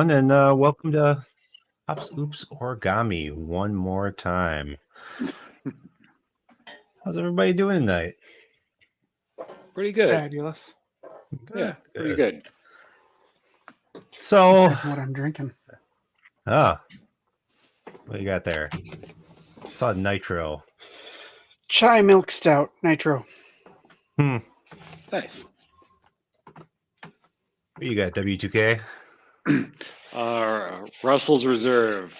everyone, and welcome to Ops Oops Origami one more time. How's everybody doing tonight? Pretty good. Fabulous. Yeah, pretty good. So, Drinking what I'm drinking. what do you got there? I saw nitro. Chai milk stout, nitro. Nice. What you got, W2K? Russell's Reserve,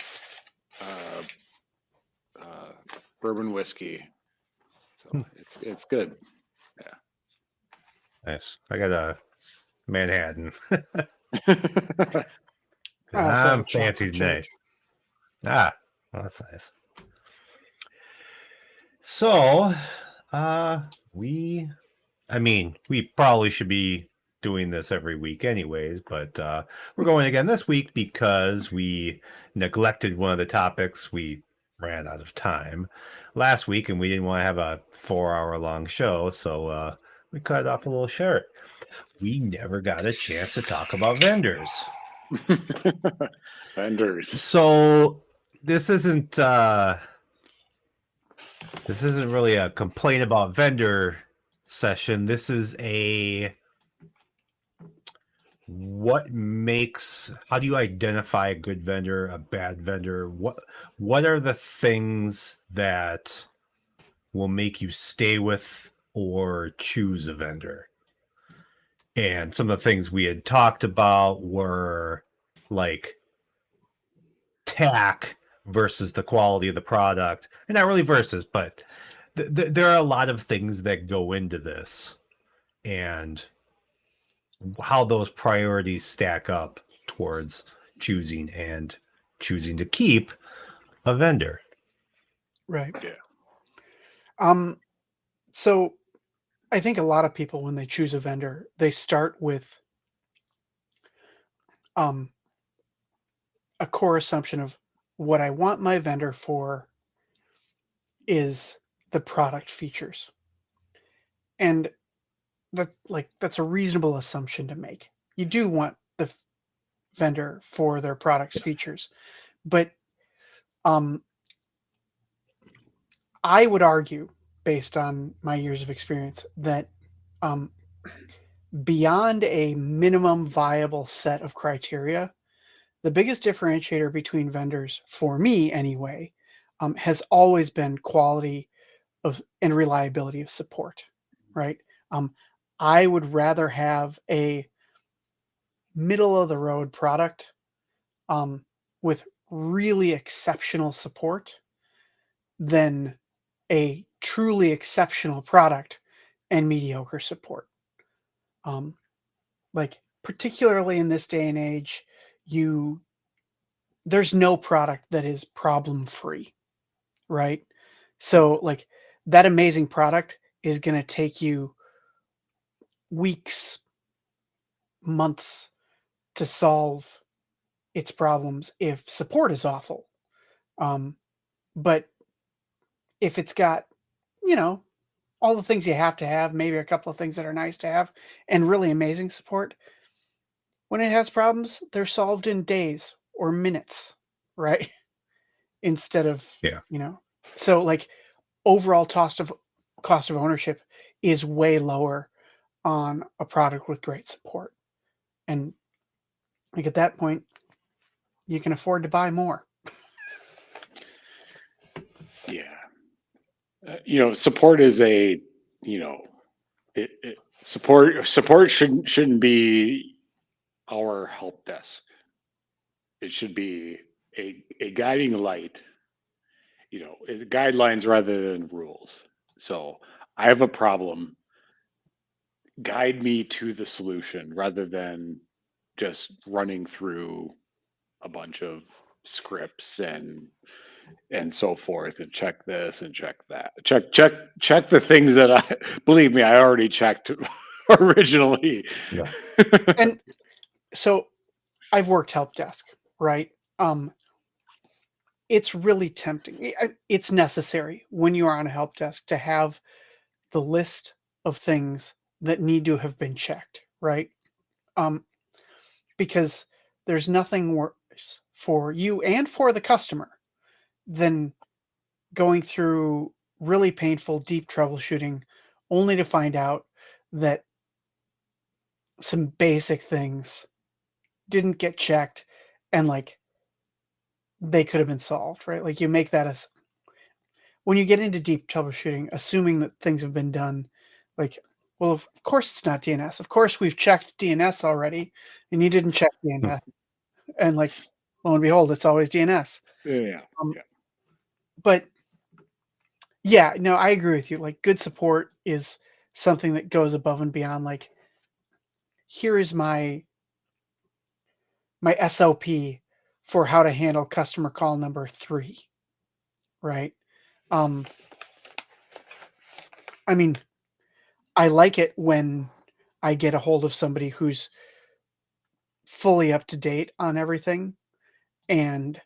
bourbon whiskey. So it's good. Nice. I got a Manhattan. I also have I'm a chocolate fancy tonight. shake. Well, that's nice. So, we probably should be doing this every week anyways, but we're going again this week because we neglected one of the topics. We ran out of time last week and we didn't want to have a 4-hour long show, so we cut it off a little short. We never got a chance to talk about vendors. Vendors. So this isn't really a complaint about vendor session. This is how do you identify a good vendor, a bad vendor? What are the things that will make you stay with or choose a vendor? And some of the things we had talked about were like tack versus the quality of the product. And not really versus, but there are a lot of things that go into this. And how those priorities stack up towards choosing to keep a vendor. Right. Yeah. So I think a lot of people, when they choose a vendor, they start with a core assumption of what I want my vendor for is the product features. And that's a reasonable assumption to make. You do want the vendor for their product's features, but I would argue, based on my years of experience, that beyond a minimum viable set of criteria, the biggest differentiator between vendors, for me anyway, has always been quality and reliability of support, right? I would rather have a middle of the road product with really exceptional support than a truly exceptional product and mediocre support. Particularly in this day and age, there's no product that is problem free, right? So that amazing product is going to take you weeks, months to solve its problems if support is awful. But if it's got, all the things you have to have, maybe a couple of things that are nice to have, and really amazing support, when it has problems, they're solved in days or minutes, right? Instead of, so overall cost of ownership is way lower on a product with great support. And at that point, you can afford to buy more. Yeah. Support is support shouldn't be our help desk. It should be a guiding light, guidelines rather than rules. So I have a problem, guide me to the solution rather than just running through a bunch of scripts and so forth, and check this and check that, check the things that I believe me, I already checked originally. Yeah. And so I've worked help desk, right? It's really tempting. It's necessary when you are on a help desk to have the list of things that need to have been checked, right? Because there's nothing worse for you and for the customer than going through really painful, deep troubleshooting only to find out that some basic things didn't get checked and like they could have been solved, right? Like you make that as when you get into deep troubleshooting, assuming that things have been done, like, well, of course it's not DNS. Of course we've checked DNS already, and you didn't check DNS. And like, lo and behold, it's always DNS. Yeah. But yeah, no, I agree with you. Like, good support is something that goes above and beyond. Like, here is my SOP for how to handle customer call number 3, right? I mean, I like it when I get a hold of somebody who's fully up to date on everything and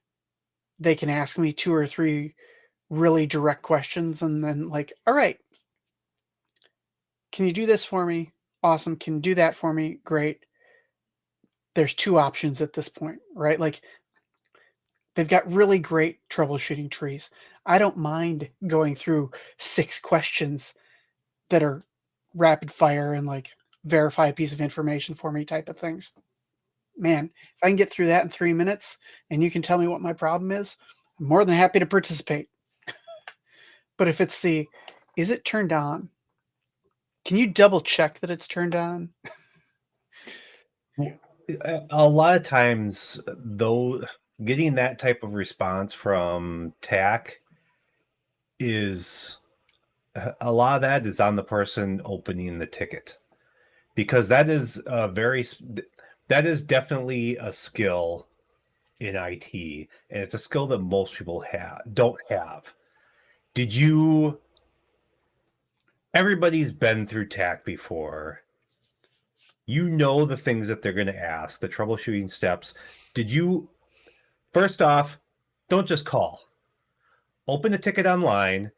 they can ask me 2 or 3 really direct questions and then like, all right, can you do this for me? Awesome. Can you do that for me? Great. There's 2 options at this point, right? Like they've got really great troubleshooting trees. I don't mind going through 6 questions that are rapid fire and like verify a piece of information for me type of things. Man, if I can get through that in 3 minutes and you can tell me what my problem is, I'm more than happy to participate. But if it's is it turned on? Can you double check that it's turned on? A lot of times, though, getting that type of response from TAC is a lot of that is on the person opening the ticket, because that is definitely a skill in IT, and it's a skill that most people don't have. Everybody's been through TAC before. You know the things that they're going to ask, the troubleshooting steps. First off, don't just call. Open the ticket online,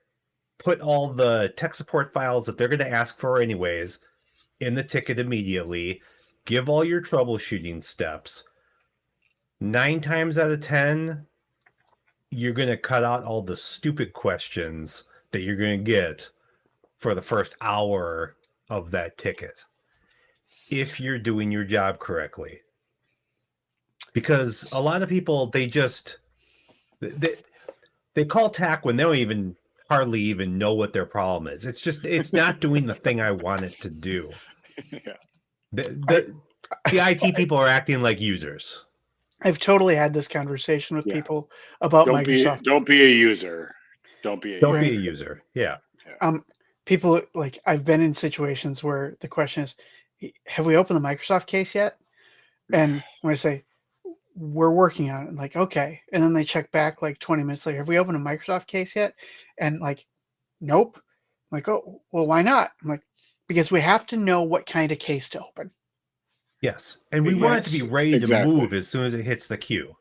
put all the tech support files that they're going to ask for anyways in the ticket immediately, give all your troubleshooting steps. 9 times out of 10, you're going to cut out all the stupid questions that you're going to get for the first hour of that ticket, if you're doing your job correctly. Because a lot of people, they call TAC when they don't hardly even know what their problem is. It's not doing the thing I want it to do. Yeah. The IT people are acting like users. I've totally had this conversation with people about Microsoft. Don't be a user. Don't be a user. Yeah. People, like, I've been in situations where the question is, have we opened the Microsoft case yet? And when I say, we're working on it, I'm like, okay. And then they check back like 20 minutes later, have we opened a Microsoft case yet? And like, nope. I'm like, oh, well, why not? I'm like, because we have to know what kind of case to open. Yes. And we want it to be ready to move as soon as it hits the queue.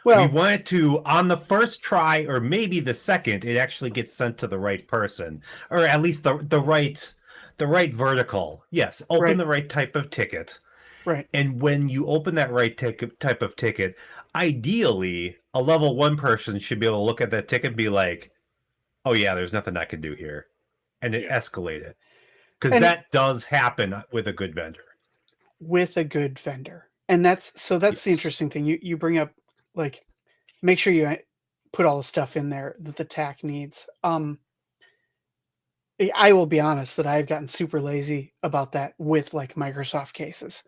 Well, we want it to, on the first try or maybe the second, it actually gets sent to the right person, or at least the right vertical. Yes, open the right type of ticket. Right. And when you open that right type of ticket, ideally, a level 1 person should be able to look at that ticket and be like, oh yeah, there's nothing I can do here. And it escalate it. Because that does happen with a good vendor. And that's the interesting thing. You bring up, like, make sure you put all the stuff in there that the TAC needs. I will be honest that I've gotten super lazy about that with like Microsoft cases.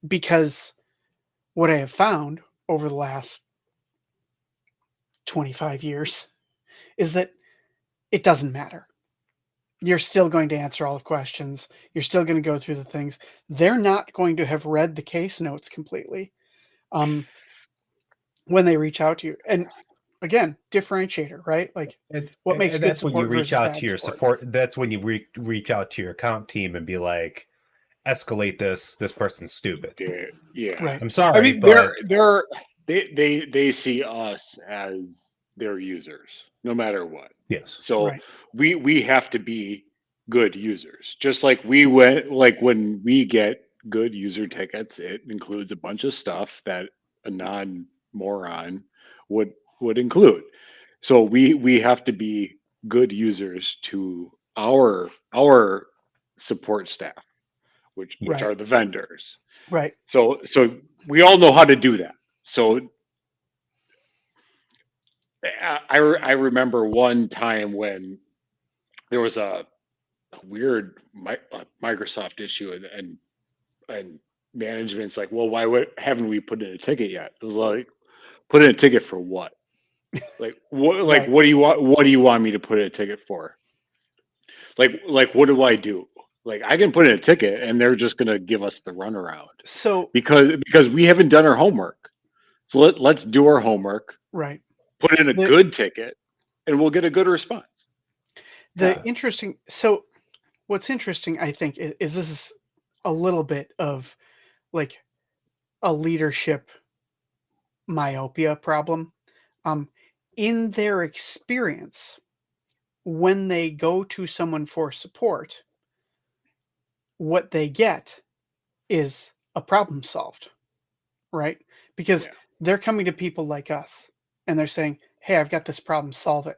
Because what I have found over the last 25 years is that it doesn't matter. You're still going to answer all the questions. You're still going to go through the things. They're not going to have read the case notes completely when they reach out to you. And again, differentiator, right? Like, what makes good support when you reach out to your support? That's when you reach out to your account team and be like, escalate this person's stupid. Yeah. Right. I'm sorry. I mean, but they see us as their users, no matter what. Yes. So we have to be good users. Just like when we get good user tickets, it includes a bunch of stuff that a non-moron would include. So we have to be good users to our support staff, which Yes. are the vendors. Right. So we all know how to do that. So I remember one time when there was a weird Microsoft issue, and management's like, well, haven't we put in a ticket yet? It was like, put in a ticket for what? Like what? Like Right. what do you want? What do you want me to put in a ticket for? Like what do I do? Like I can put in a ticket, and they're just gonna give us the runaround So because we haven't done our homework. So let's do our homework, right. put in a The good ticket, and we'll get a good response. the Yeah. interesting so what's interesting, I think, is this is a little bit of like a leadership myopia problem. Um, in their experience, when they go to someone for support, what they get is a problem solved, right? Because Yeah. they're coming to people like us and they're saying, hey, I've got this problem, solve it.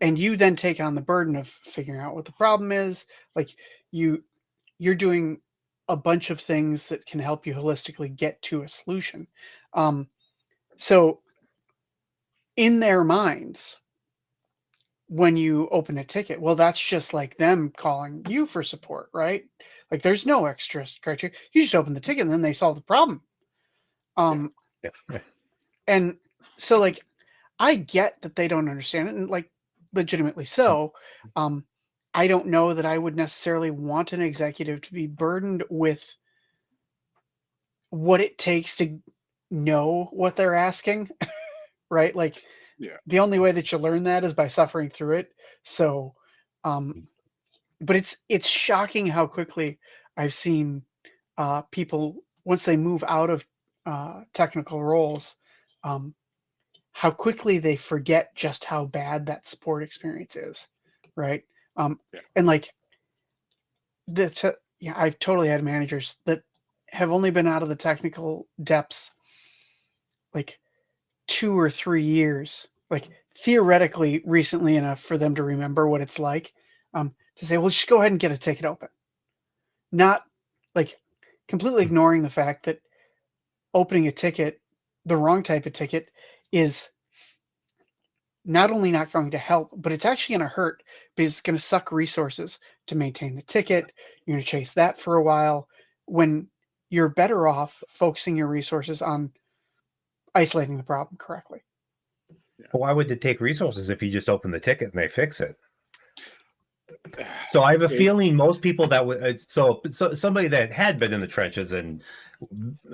And you then take on the burden of figuring out what the problem is. Like you're doing a bunch of things that can help you holistically get to a solution. So in their minds, when you open a ticket, well, that's just like them calling you for support, right? Like there's no extra criteria. You just open the ticket and then they solve the problem. Um, Yeah. and so like I get that they don't understand it, and like legitimately so. I don't know that I would necessarily want an executive to be burdened with what it takes to know what they're asking, right? Like Yeah. the only way that you learn that is by suffering through it. So, but it's shocking how quickly I've seen people once they move out of technical roles, how quickly they forget just how bad that support experience is, right? Yeah. And like yeah, I've totally had managers that have only been out of the technical depths like 2 or 3 years, like theoretically recently enough for them to remember what it's like, to say, well, just go ahead and get a ticket open. Not like completely ignoring the fact that opening a ticket, the wrong type of ticket, is not only not going to help, but it's actually going to hurt because it's going to suck resources to maintain the ticket. You're going to chase that for a while when you're better off focusing your resources on isolating the problem correctly. But why would it take resources if you just open the ticket and they fix it? So I have a feeling most people that would so somebody that had been in the trenches and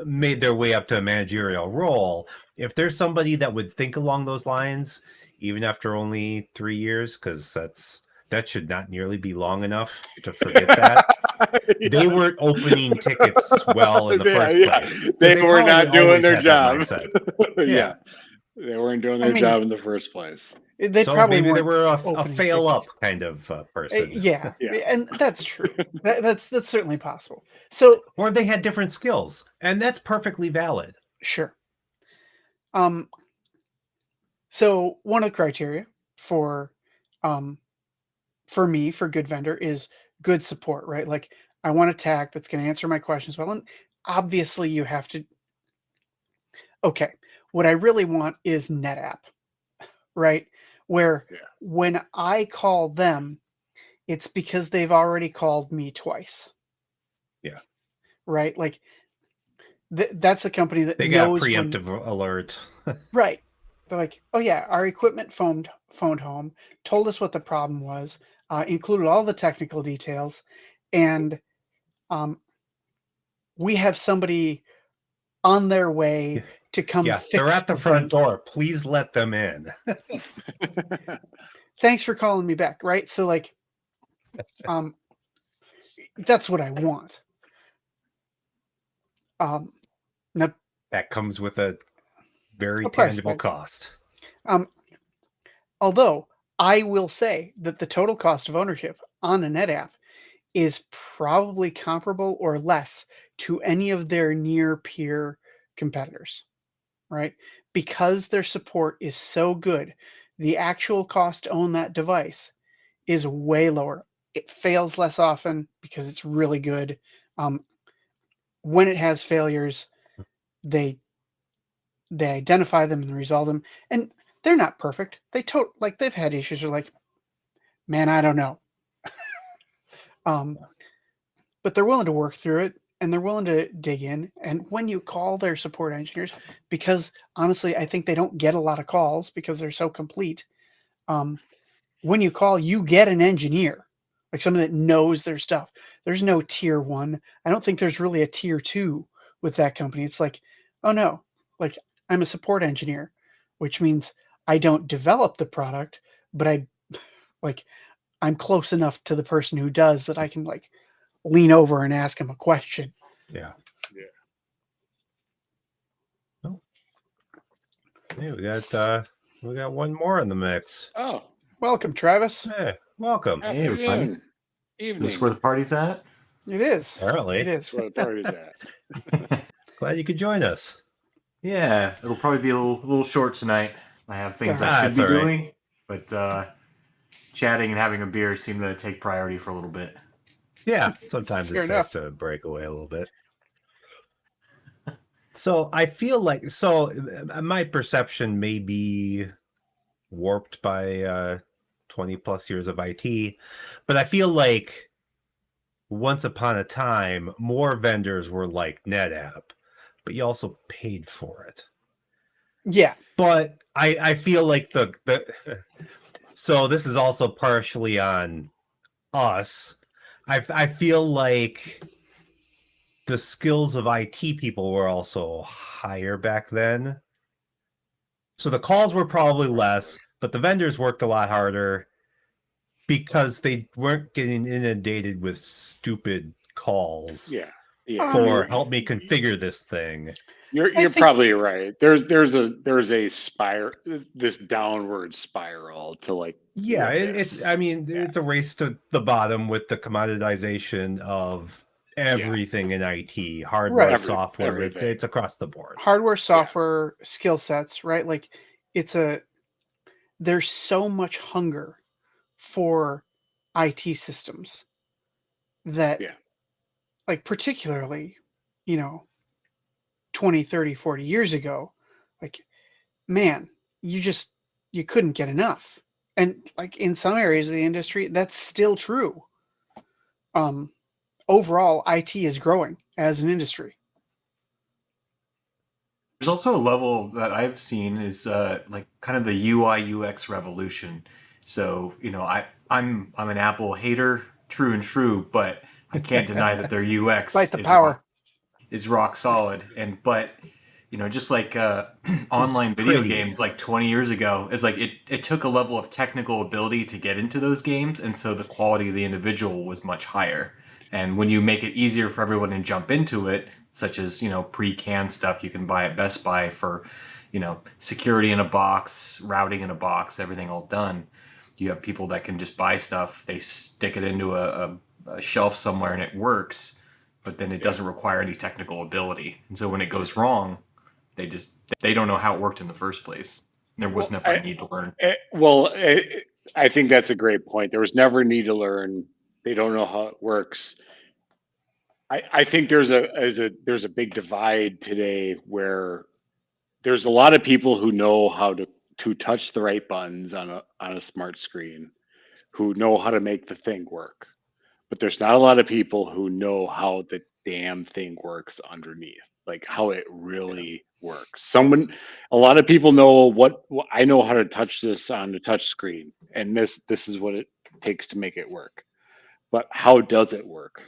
made their way up to a managerial role, if there's somebody that would think along those lines, even after only 3 years, because that should not nearly be long enough to forget that. They weren't opening tickets well in the first place. They were probably not doing always their had that job. mindset. Yeah. They weren't doing I their mean, job in the first place. They So probably maybe they weren't were a opening fail up tickets. kind of person. Yeah, Yeah. and that's true. That's certainly possible. So Or they had different skills, and that's perfectly valid. sure. So one of the criteria for me for good vendor is good support, right? Like I want a tech that's going to answer my questions well, and obviously you have to. Okay, what I really want is NetApp, right? Where Yeah. when I call them, it's because they've already called me twice. Yeah. Right? Like that's a company that They got knows preemptive alert. right. They're like, oh yeah, our equipment phoned home, told us what the problem was, included all the technical details, and we have somebody on their way to come Yeah, fix they're at the front thing. door. Please let them in. Thanks for calling me back, right? So like, that's what I want. Now, That comes with a very a price tangible tag. cost. Although I will say that the total cost of ownership on a NetApp is probably comparable or less to any of their near peer competitors, right? Because their support is so good, the actual cost to own that device is way lower. It fails less often because it's really good. When it has failures, they identify them and resolve them, and they're not perfect. Like they've had issues. They're like, man, I don't know. But they're willing to work through it and they're willing to dig in. And when you call their support engineers, because honestly, I think they don't get a lot of calls because they're so complete. When you call, you get an engineer, like someone that knows their stuff. There's no tier 1. I don't think there's really a tier 2 with that company. It's like, oh no, like I'm a support engineer, which means I don't develop the product, but I'm close enough to the person who does that I can like lean over and ask him a question. Yeah. Yeah. Oh. Hey, we got one more in the mix. Oh, Welcome, Travis. Hey, welcome. Hey, everybody. afternoon, evening. This is where the party's at? It is. Apparently. It is. That's where the party's at. Glad you could join us. Yeah, it'll probably be a little short tonight. I have things Yeah. I should That's be all right. doing, but chatting and having a beer seem to take priority for a little bit. Yeah, sometimes Fair it's nice enough. to break away a little bit. So I feel like my perception may be warped by 20 plus years of IT, but I feel like once upon a time more vendors were like NetApp, but you also paid for it. Yeah. But I feel like the so this is also partially on us. I feel like the skills of IT people were also higher back then. So the calls were probably less, but the vendors worked a lot harder because they weren't getting inundated with stupid calls Yeah. for help me configure this thing. You're think- probably right. There's a this downward spiral to like Yeah, this. it's a race to the bottom with the commoditization of everything in IT, hardware, Right. software. Everything. It's across the board. Hardware, software, skill sets, right? Like there's so much hunger for IT systems that like particularly, 20, 30, 40 years ago, like man, you couldn't get enough. And like in some areas of the industry, that's still true. Overall, IT is growing as an industry. There's also a level that I've seen is like kind of the UI UX revolution. So I'm an Apple hater, true and true, but I can't deny that their UX Fight the power. is rock solid. But just like online video pretty. games like 20 years ago, it's like it took a level of technical ability to get into those games, and so the quality of the individual was much higher. And when you make it easier for everyone to jump into it, such as pre-canned stuff you can buy at Best Buy for security in a box, routing in a box, everything all done, you have people that can just buy stuff, they stick it into a shelf somewhere and it works, but then it doesn't require any technical ability. And so when it goes wrong, they don't know how it worked in the first place. There was never a need to learn. I think that's a great point. There was never a need to learn. They don't know how it works. I think there's a big divide today where there's a lot of people who know how to touch the right buttons on a smart screen, who know how to make the thing work. But there's not a lot of people who know how the damn thing works underneath, like how it really works. A lot of people know what I know how to touch this on the touch screen, and this is what it takes to make it work. But how does it work?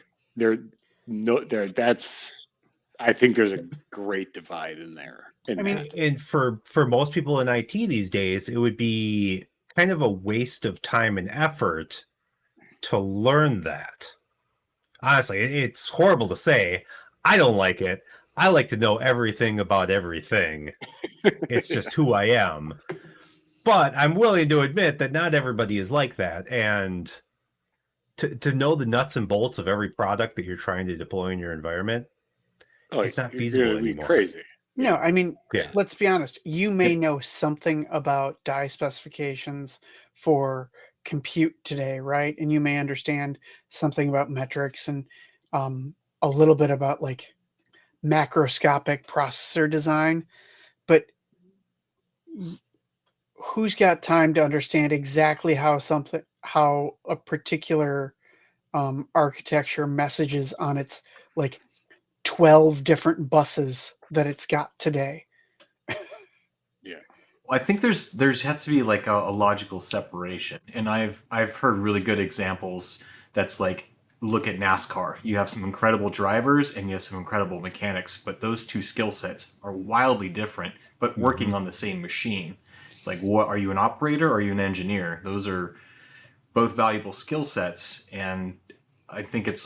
I think there's a great divide in there. And for most people in IT these days, it would be kind of a waste of time and effort to learn that. Honestly, it's horrible to say. I don't like it. I like to know everything about everything. It's just who I am. But I'm willing to admit that not everybody is like that. And to know the nuts and bolts of every product that you're trying to deploy in your environment, Oh, it's not you're feasible gonna be anymore. crazy. No, I mean, Yeah. let's be honest. You may know something about die specifications for compute today, right? And you may understand something about metrics and a little bit about like macroscopic processor design. But who's got time to understand exactly how a particular architecture messages on its like 12 different buses that it's got today? I think there's has to be like a logical separation, and I've heard really good examples. That's like, look at NASCAR. You have some incredible drivers and you have some incredible mechanics, but those two skill sets are wildly different, but working on the same machine. It's like, what are you, an operator or are you an engineer? Those are both valuable skill sets, and I think it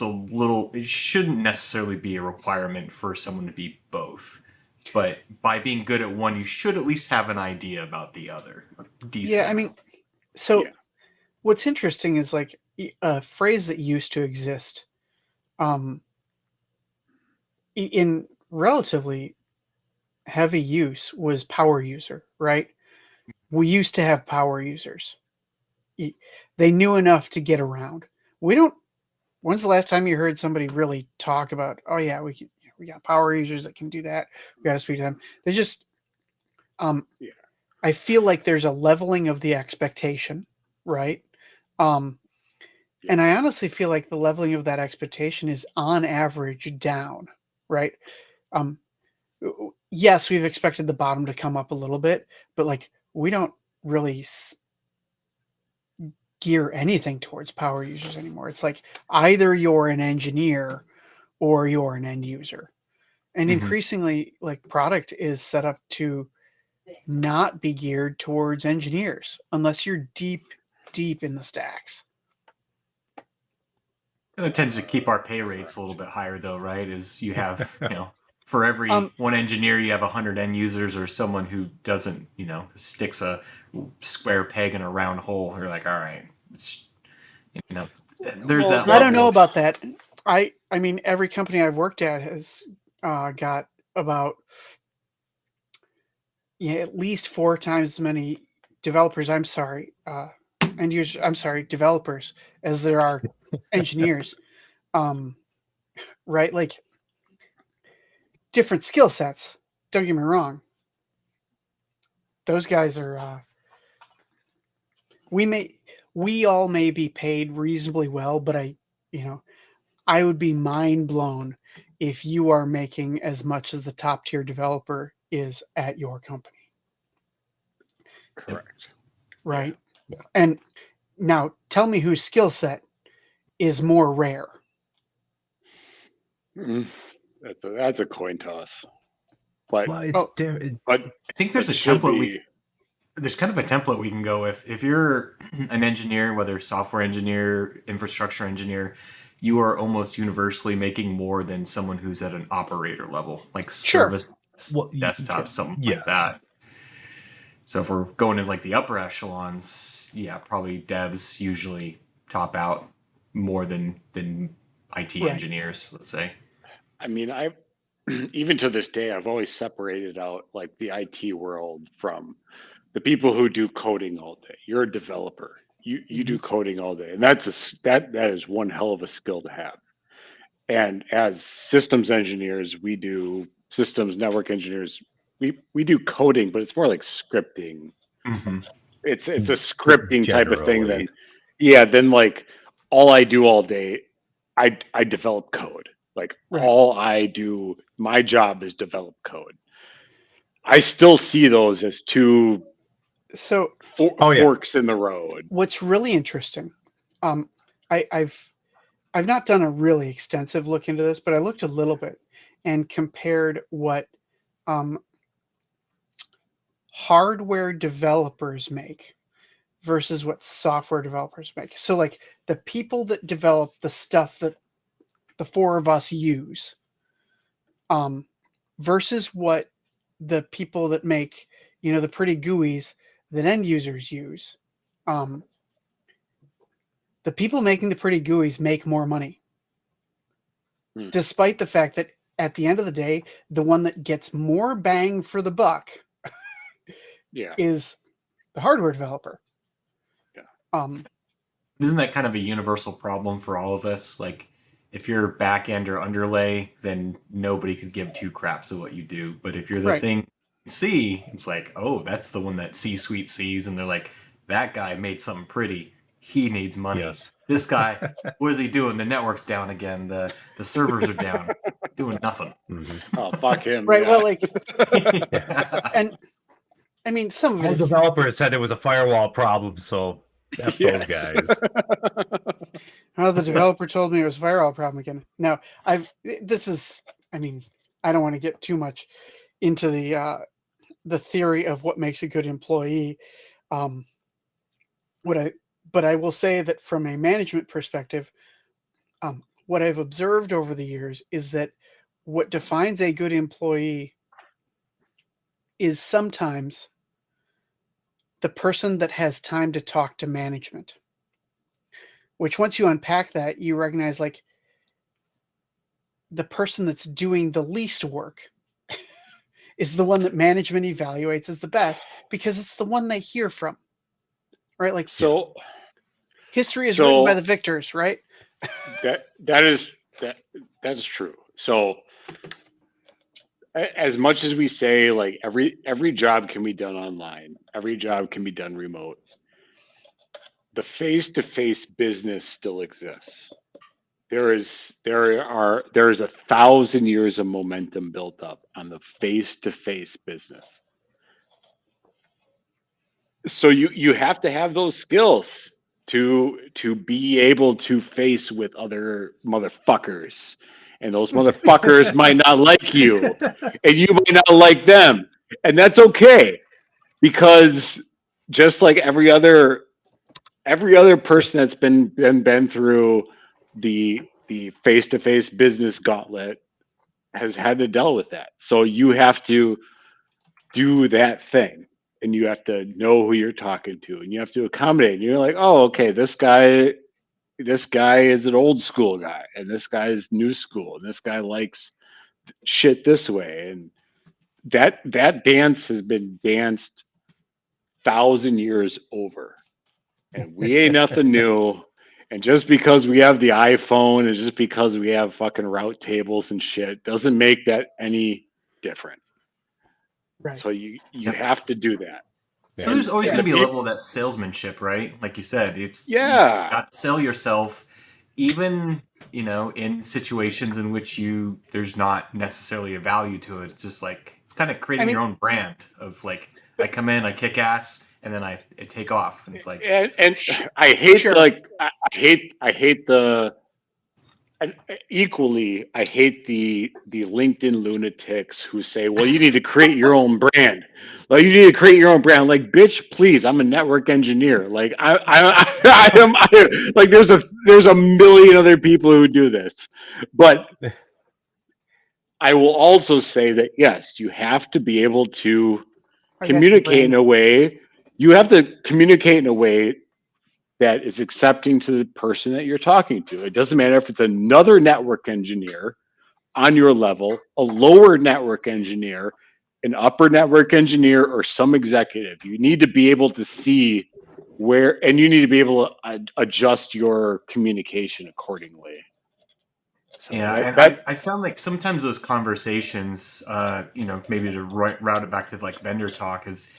shouldn't necessarily be a requirement for someone to be both. But by being good at one, you should at least have an idea about the other. Decent. Yeah, I mean, so Yeah. what's interesting is like a phrase that used to exist um, in relatively heavy use was power user, right? We used to have power users. They knew enough to get around. We don't. When's the last time you heard somebody really talk about? Oh yeah, we got power users that can do that. We got to speak to them. They just. Yeah. I feel like there's a leveling of the expectation, right? Um, And I honestly feel like the leveling of that expectation is on average down, right? Um, yes, we've expected the bottom to come up a little bit, but like we don't really gear anything towards power users anymore. It's like either you're an engineer or you're an end user. And increasingly, like product is set up to not be geared towards engineers unless you're deep in the stacks. It tends to keep our pay rates a little bit higher, though, right? Is you have, for every one engineer, you have 100 end users, or someone who doesn't, sticks a square peg in a round hole. You're like, all right, there's Well, that. I don't level know of- about that. I mean, every company I've worked at has got about at least 4 times as many developers. I'm sorry, end users. I'm sorry, developers as there are engineers. Right, like different skill sets. Don't get me wrong. Those guys are. We all may be paid reasonably well, but I would be mind blown if you are making as much as the top tier developer is at your company. Correct. Right. Yeah. And now tell me whose skill set is more rare. That's a coin toss. But Well, it's but I think there's a template there's kind of a template we can go with. If you're an engineer, whether software engineer, infrastructure engineer, you are almost universally making more than someone who's at an operator level, like service desktop, something like that. So if we're going in like the upper echelons, yeah, probably devs usually top out more than IT engineers, let's say. I mean, even to this day, I've always separated out like the IT world from the people who do coding all day. You're a developer. You do coding all day, and that is one hell of a skill to have. And as systems engineers, we do systems network engineers. We do coding, but it's more like scripting. It's a scripting type of thing. Then like all I do all day, I develop code. Like all I do, my job is develop code. I still see those as two forks in the road. What's really interesting, I've not done a really extensive look into this, but I looked a little bit and compared what hardware developers make versus what software developers make. So like the people that develop the stuff that the four of us use versus what the people that make, the pretty GUIs that end users use. The the people making the pretty GUIs make more money. Hmm. Despite the fact that at the end of the day, the one that gets more bang for the buck Yeah. is the hardware developer. Yeah. Isn't that kind of a universal problem for all of us? Like, if you're back end or underlay, then nobody could give two craps of what you do. But if you're the Right. thing C, it's like, oh, that's the one that C-suite sees, and they're like, that guy made something pretty. He needs money. Yes. This guy, what is he doing? The network's down again. The servers are down. Doing nothing. Mhm. Oh, fuck him. Right. Yeah. Well, like, and I mean, some of Our it. developer said it was a firewall problem, so F those guys. Oh, the developer told me it was a firewall problem again. No, I mean, I don't want to get too much into the theory of what makes a good employee. But I will say that from a management perspective, what I've observed over the years is that what defines a good employee is sometimes the person that has time to talk to management. Which once you unpack that, you recognize like the person that's doing the least work is the one that management evaluates as the best because it's the one they hear from. Right? Like So history is written by the So- victors, right? that is true. So as much as we say like every job can be done online, every job can be done remote, the face-to-face business still exists. There is 1,000 years of momentum built up on the face-to-face business. So you have to have those skills to be able to face with other motherfuckers, and those motherfuckers might not like you, and you might not like them, and that's okay, because just like every other person that's been through the face-to-face business gauntlet has had to deal with that. So you have to do that thing, and you have to know who you're talking to, and you have to accommodate. And you're like, oh, okay, this guy is an old school guy, and this guy is new school, and this guy likes shit this way, and that dance has been danced 1,000 years over, and we ain't nothing new. And just because we have the iPhone and just because we have fucking route tables and shit doesn't make that any different. Right. So you Yep. have to do that. So there's always Yeah. going to be a level of that salesmanship, right? Like you said, it's you Yeah. got to sell yourself, even in situations in which there's not necessarily a value to it. It's just like it's kind of creating your own brand of like I come in, I kick ass, and then I take off, and it's like And I hate Sure. I hate the and equally I hate the LinkedIn lunatics who say, well, you need to create your own brand. Like you need to create your own brand. Like, bitch, please, I'm a network engineer. Like I am like there's a million other people who do this. But I will also say that yes, you have to be able to I got your communicate in brain. a way. You have to communicate in a way that is accepting to the person that you're talking to. It doesn't matter if it's another network engineer on your level, a lower network engineer, an upper network engineer, or some executive. You need to be able to see where, and you need to be able to adjust your communication accordingly. So yeah, and I found like sometimes those conversations, maybe to route it back to like vendor talk is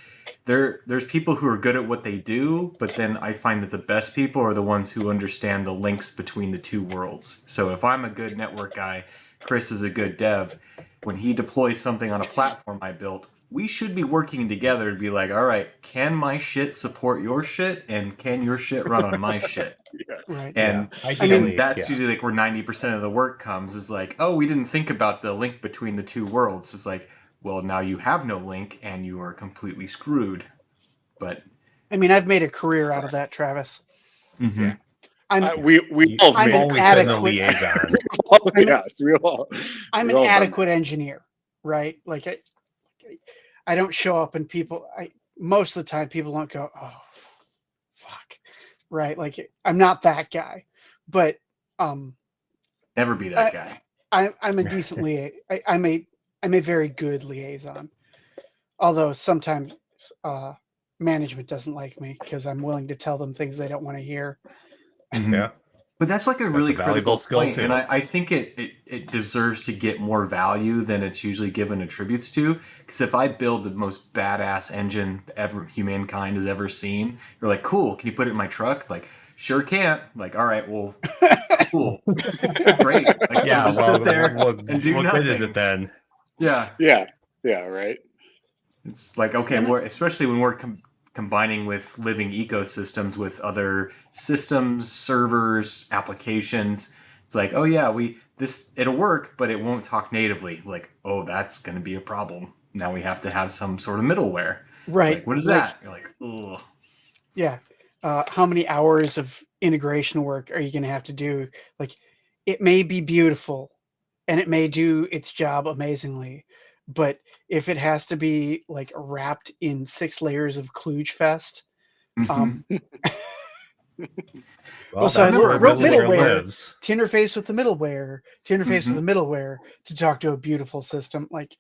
there's people who are good at what they do, but then I find that the best people are the ones who understand the links between the two worlds. So if I'm a good network guy, Chris is a good dev. When he deploys something on a platform I built, we should be working together to be like, all right, can my shit support your shit, and can your shit run on my shit? Right. And Ideally, that's usually like where 90% of the work comes is like, oh, we didn't think about the link between the two worlds. It's like, well, now you have no link and you are completely screwed. But I mean, I've made a career out of that, Travis. Yeah. I'm we all I'm You've an always been the adequate- liaison. yeah, it's real. I'm an adequate engineer, right? Like I don't show up and most of the time people don't go, oh, fuck. right? Like I'm not that guy, but Never be that guy. I'm a decent I'm a very good liaison. Although sometimes management doesn't like me because I'm willing to tell them things they don't want to hear. Yeah. But that's like a That's really a valuable critical skill, point, too. and I think it deserves to get more value than it's usually given attributes to. Because if I build the most badass engine ever humankind has ever seen, you're like, cool, can you put it in my truck? Like, sure can't. Like, all right, well, cool, great. Like, Yeah, just well, sit there what and do good nothing. is it then? Yeah, Yeah, right. it's like, okay, we're especially when we're combining with living ecosystems with other systems, servers, applications. It's like, oh yeah, it'll work, but it won't talk natively. Like, oh, that's going to be a problem. Now we have to have some sort of middleware. Right. Like, what is Like, that? You're like, ugh. Yeah. How many hours of integration work are you going to have to do? Like, it may be beautiful and it may do its job amazingly, but if it has to be like wrapped in 6 layers of kludge fest, Mhm. Well, so I that's where wrote middleware middleware lives. to interface with the middleware, Mhm. with the middleware to talk to a beautiful system. Like,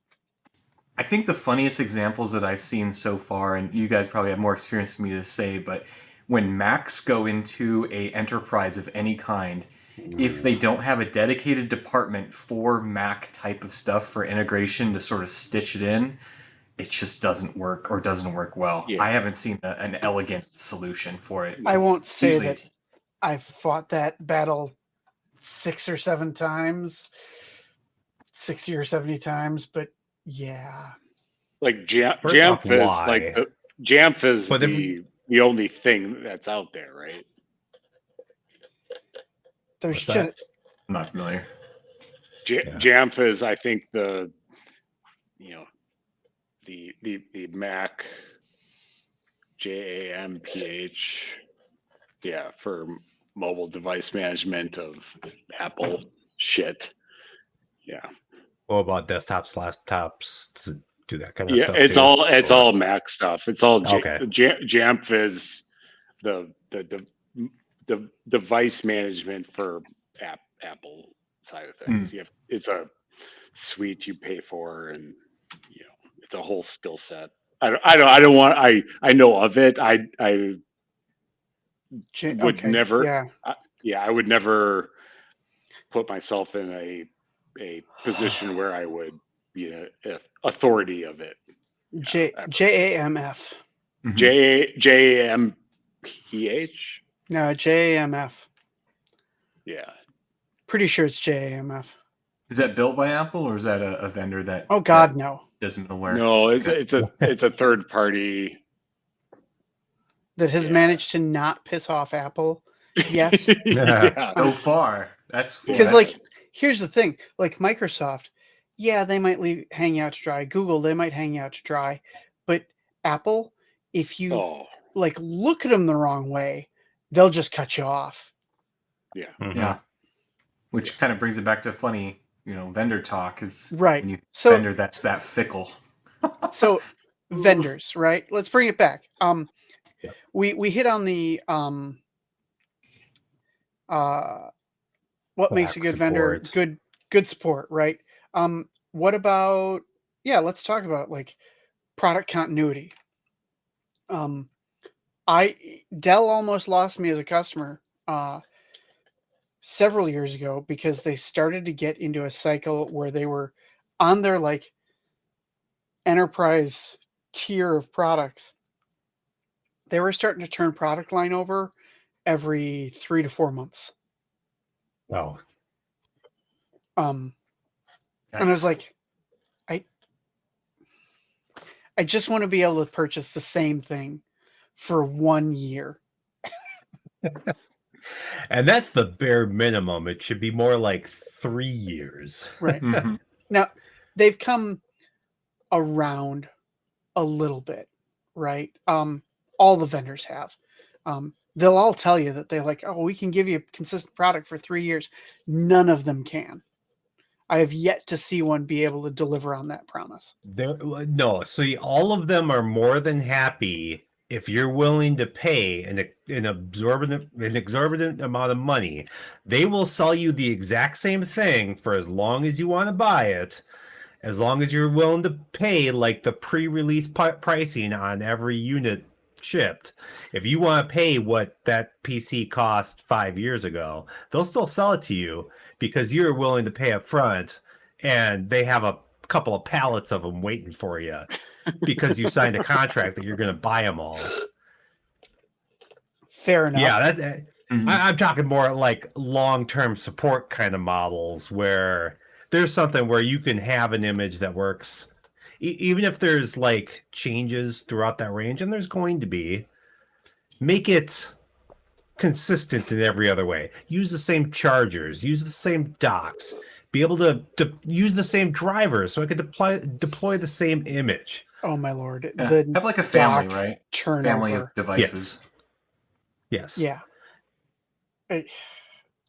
I think the funniest examples that I've seen so far, and you guys probably have more experience than me to say, but when Macs go into a enterprise of any kind, if they don't have a dedicated department for Mac type of stuff for integration to sort of stitch it in, it just doesn't work or doesn't work well. Yeah. I haven't seen an elegant solution for it. I won't It's say usually- that I've fought that battle 6 or 7 times, 60 or 70 times, but yeah. Like First off, Jamf is why? like Jamf is But if- the only thing that's out there, right? There's What's that? just I'm not familiar. Yeah. Jamf is, I think, the Mac JAMPH, yeah, for mobile device management of Apple shit. Yeah, What about desktops, laptops to do that kind of yeah, stuff? it's too? all Mac stuff. It's all Okay. Jamf is the device management for Apple side of things. It's a suite you pay for, and it's a whole skill set. I don't want. I know of it. I would never. Yeah. I would never put myself in a position where I would be an authority of it. JAMF. Mhm. JAMPH. No, JAMF. Yeah. Pretty sure it's JAMF. Is that built by Apple or is that a vendor that? Oh God, no. Doesn't aware. No, it's a third party That has managed to not piss off Apple yet. Yeah. So far, that's Because, that's- like, here's the thing. Like, Microsoft, yeah, they might leave hang out to dry. Google, they might hang out to dry. But Apple, if you, Oh, like, look at them the wrong way, they'll just cut you off. yeah. Mhm. yeah. Which kind of brings it back to funny, vendor talk is Right. when you So- vendor that's that fickle. So, vendors, right? Let's bring it back. Yep. We hit on the what makes a good vendor, support. good support, right? What about let's talk about like product continuity. Dell almost lost me as a customer several years ago because they started to get into a cycle where they were on their like enterprise tier of products. They were starting to turn product line over every 3 to 4 months. Oh, And I was like, I just want to be able to purchase the same thing for 1 year. and that's the bare minimum. It should be more like 3 years. Right. Mhm. Now, they've come around a little bit, right? All the vendors have. They'll all tell you that they're like, oh, we can give you a consistent product for 3 years. None of them can. I have yet to see one be able to deliver on that promise. No, see, all of them are more than happy if you're willing to pay an exorbitant amount of money, they will sell you the exact same thing for as long as you want to buy it, as long as you're willing to pay like the pre-release pricing on every unit shipped. If you want to pay what that PC cost 5 years ago, they'll still sell it to you because you're willing to pay up front, and they have a couple of pallets of them waiting for you because you signed a contract that you're going to buy them all. Fair enough. Yeah, that's. I'm talking more like long-term support kind of models where there's something where you can have an image that works, even if there's like changes throughout that range, and there's going to be. Make it consistent in every other way. Use the same chargers. Use the same docks. Be able to use the same drivers so I could deploy the same image. Oh my lord! Yeah. The Have like a family, dock right? turnover. Family of devices. Yes. Yeah.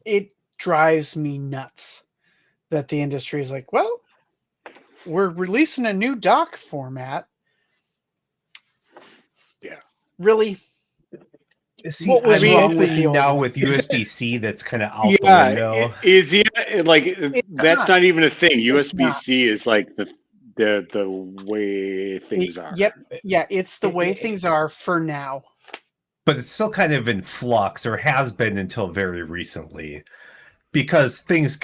It drives me nuts that the industry is like, well, we're releasing a new dock format. Yeah. Really? See, What was I'm wrong with the hoping old now one? with USB-C that's kind of out the Yeah, window. that's not even a thing. It's not. USB-C is like the way things are. Yep. Yeah, it's the way things are for now. But it's still kind of in flux, or has been until very recently, because things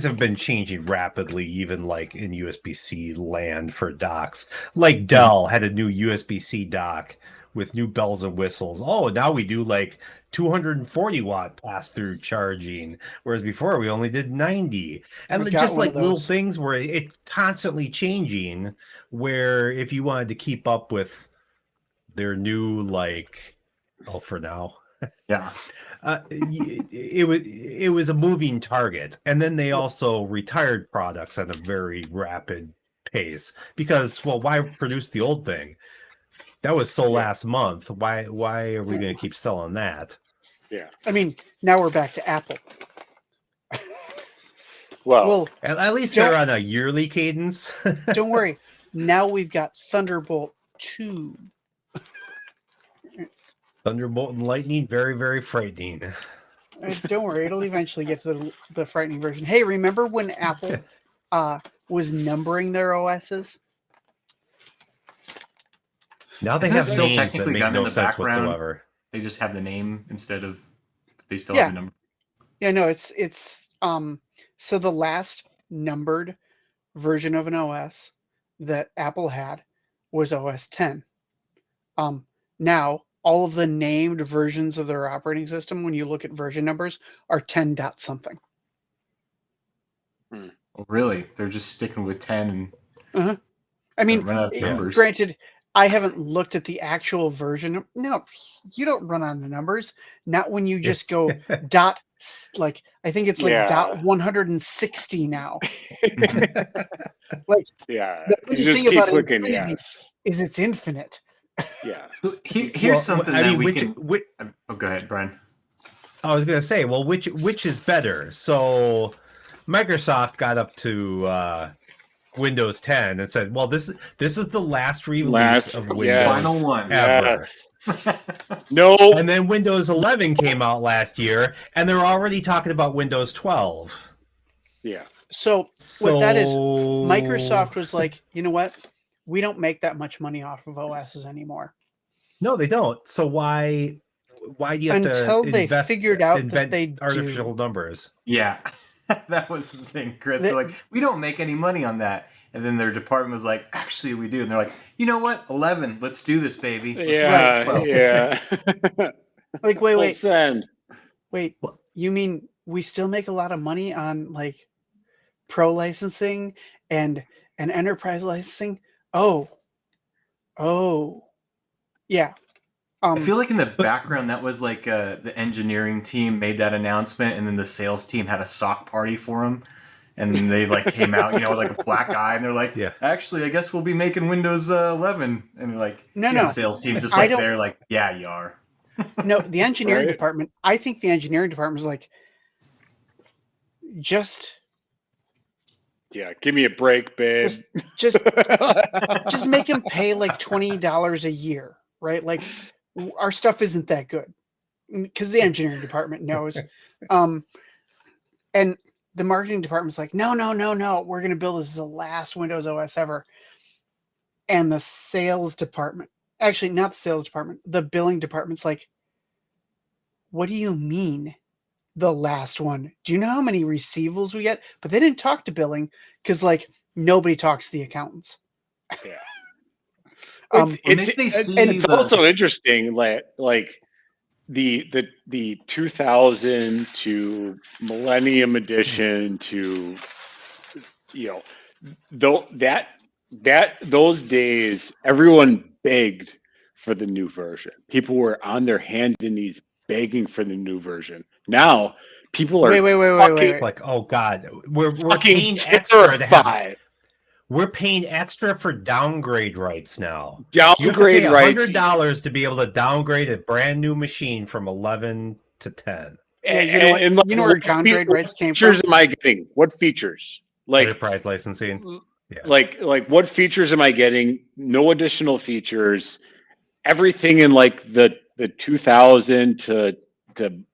have been changing rapidly, even like in USB-C land for docks. Like Dell had a new USB-C dock with new bells and whistles. Oh, now we do like 240 watt pass-through charging, whereas before we only did 90. And I got just one like of little those. things where it's constantly changing, where if you wanted to keep up with their new for now. Yeah. It was a moving target, and then they also retired products at a very rapid pace because, well, why produce the old thing? That was sold last month. Why are we going to keep selling that? Yeah. I mean, now we're back to Apple. Well, At least they're on a yearly cadence. Don't worry. Now we've got Thunderbolt 2. Thunderbolt and Lightning, very, very frightening. Don't worry, it'll eventually get to the frightening version. Hey, remember when Apple was numbering their OSs? Now they Isn't have it still names that technically make done no in the sense background? whatsoever. They just have the name instead of they still Yeah. have the number. Yeah, no, it's so the last numbered version of an OS that Apple had was OS 10. Now all of the named versions of their operating system, when you look at version numbers, are 10 dot something. Oh, really? They're just sticking with 10 and I mean, run out of numbers. granted, I haven't looked at the actual version. No, you don't run on the numbers. Not when you just go dot, like, I think it's like dot 160 now. Like, yeah. the You funny just thing keep about clicking Infinity yes. is it's infinite. Yeah. So here's something that we can. Oh, go ahead, Brian. I was going to say, well, which is better? So Microsoft got up to Windows 10 and said, well, this is the last release of Windows Final one. ever. Yes. No. And then Windows 11 came out last year, and they're already talking about Windows 12. Yeah. So what that is, Microsoft was like, you know what? We don't make that much money off of OSs anymore. No, they don't. So why do you have Until to they figured out that they artificial numbers? Yeah. That was the thing, Chris. They're like, we don't make any money on that. And then their department was like, actually, we do. And they're like, you know what? 11. Let's do this, baby. Let's Yeah. Like, wait. Send. Wait, you mean we still make a lot of money on like pro licensing and enterprise licensing? Oh, yeah. I feel like in the background that was like the engineering team made that announcement, and then the sales team had a sock party for them, and then they like came out, with like a black eye, and they're like, yeah, actually, I guess we'll be making Windows 11, and they're like, no, the sales team just like they're like, yeah, you are. No, the engineering department. I think the engineering department is like, just give me a break, babe. just make him pay like $20 a year, right? Like our stuff isn't that good because the engineering department knows. And the marketing department's like, no, we're going to build this as the last Windows OS ever. And the sales department, actually not the sales department, the billing department's like, what do you mean the last one? Do you know how many receivables we get? But they didn't talk to billing because like nobody talks to the accountants. Yeah. It's also interesting, like the 2000 to Millennium Edition to those days, everyone begged for the new version. People were on their hands and knees begging for the new version. Now people are wait. Like, oh god, we're fucking paying extra to have. terrified. We're paying extra for downgrade rights now. You have to Downgrade pay rights. $100 to be able to downgrade a brand new machine from 11 to 10. Yeah, you know where downgrade rights came from? What features am I getting? What features? Like Enterprise licensing. Yeah. Like what features am I getting? No additional features. Everything in like the 2000 to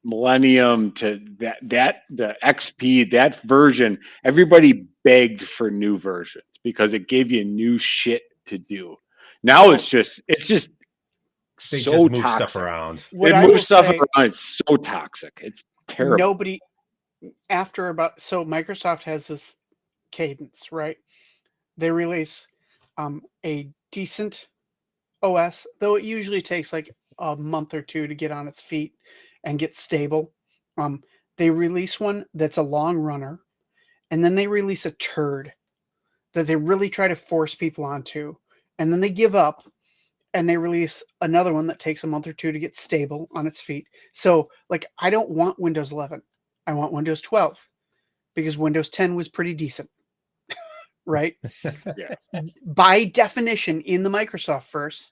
Millennium to the XP, that version, everybody begged for new versions because it gave you new shit to do. Now it's just they so just move toxic. stuff around. It moves stuff around. It's so toxic. It's terrible. Nobody so Microsoft has this cadence, right? They release a decent OS, though it usually takes like a month or two to get on its feet and get stable. They release one that's a long runner, and then they release a turd that they really try to force people onto, and then they give up and they release another one that takes a month or two to get stable on its feet. So like, I don't want Windows 11. I want Windows 12 because Windows 10 was pretty decent. Right? Yeah. By definition, in the Microsoft verse,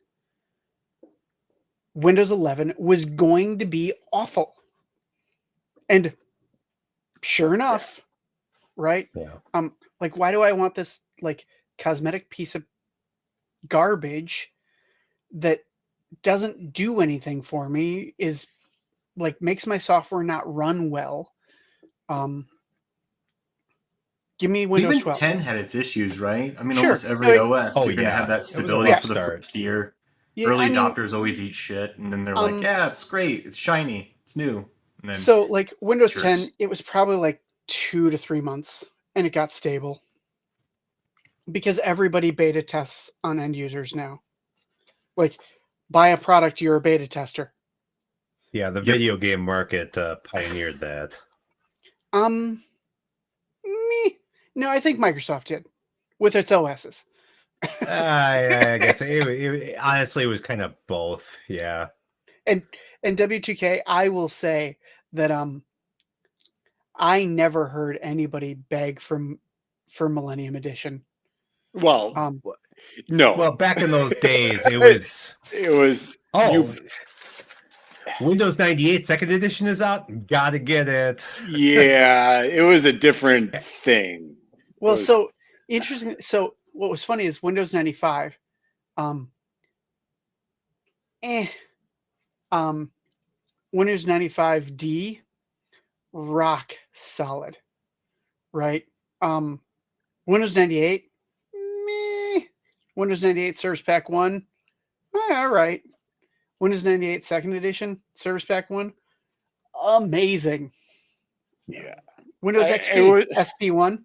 Windows 11 was going to be awful. And sure enough, right? Yeah. Like, why do I want this like cosmetic piece of garbage that doesn't do anything for me, is like makes my software not run well? Give me Windows even 12. 10 had its issues, right? I mean, Sure. almost every OS, Oh, you're going to yeah. have that It was a stability rough for the start. first year. Yeah, Early adopters always eat shit, and then they're like, yeah, it's great, it's shiny, it's new. And then, so like Windows jerks. 10, it was probably like 2 to 3 months and it got stable because everybody beta tests on end users now. Like, buy a product, you're a beta tester. Yeah, the video game market pioneered that. No, I think Microsoft did with its OSs. I guess honestly, it was kind of both. Yeah. And W2K, I will say that I never heard anybody beg for Millennium Edition. Well, no. Well, back in those days, it was. Oh, Windows 98 second edition is out. Gotta get it. Yeah, it was a different thing. Well, so interesting. So what was funny is Windows 95. Windows 95D, rock solid, right? Windows 98, meh. Windows 98 Service Pack 1, all right. Windows 98 Second Edition Service Pack 1, amazing. Yeah. Windows XP SP1,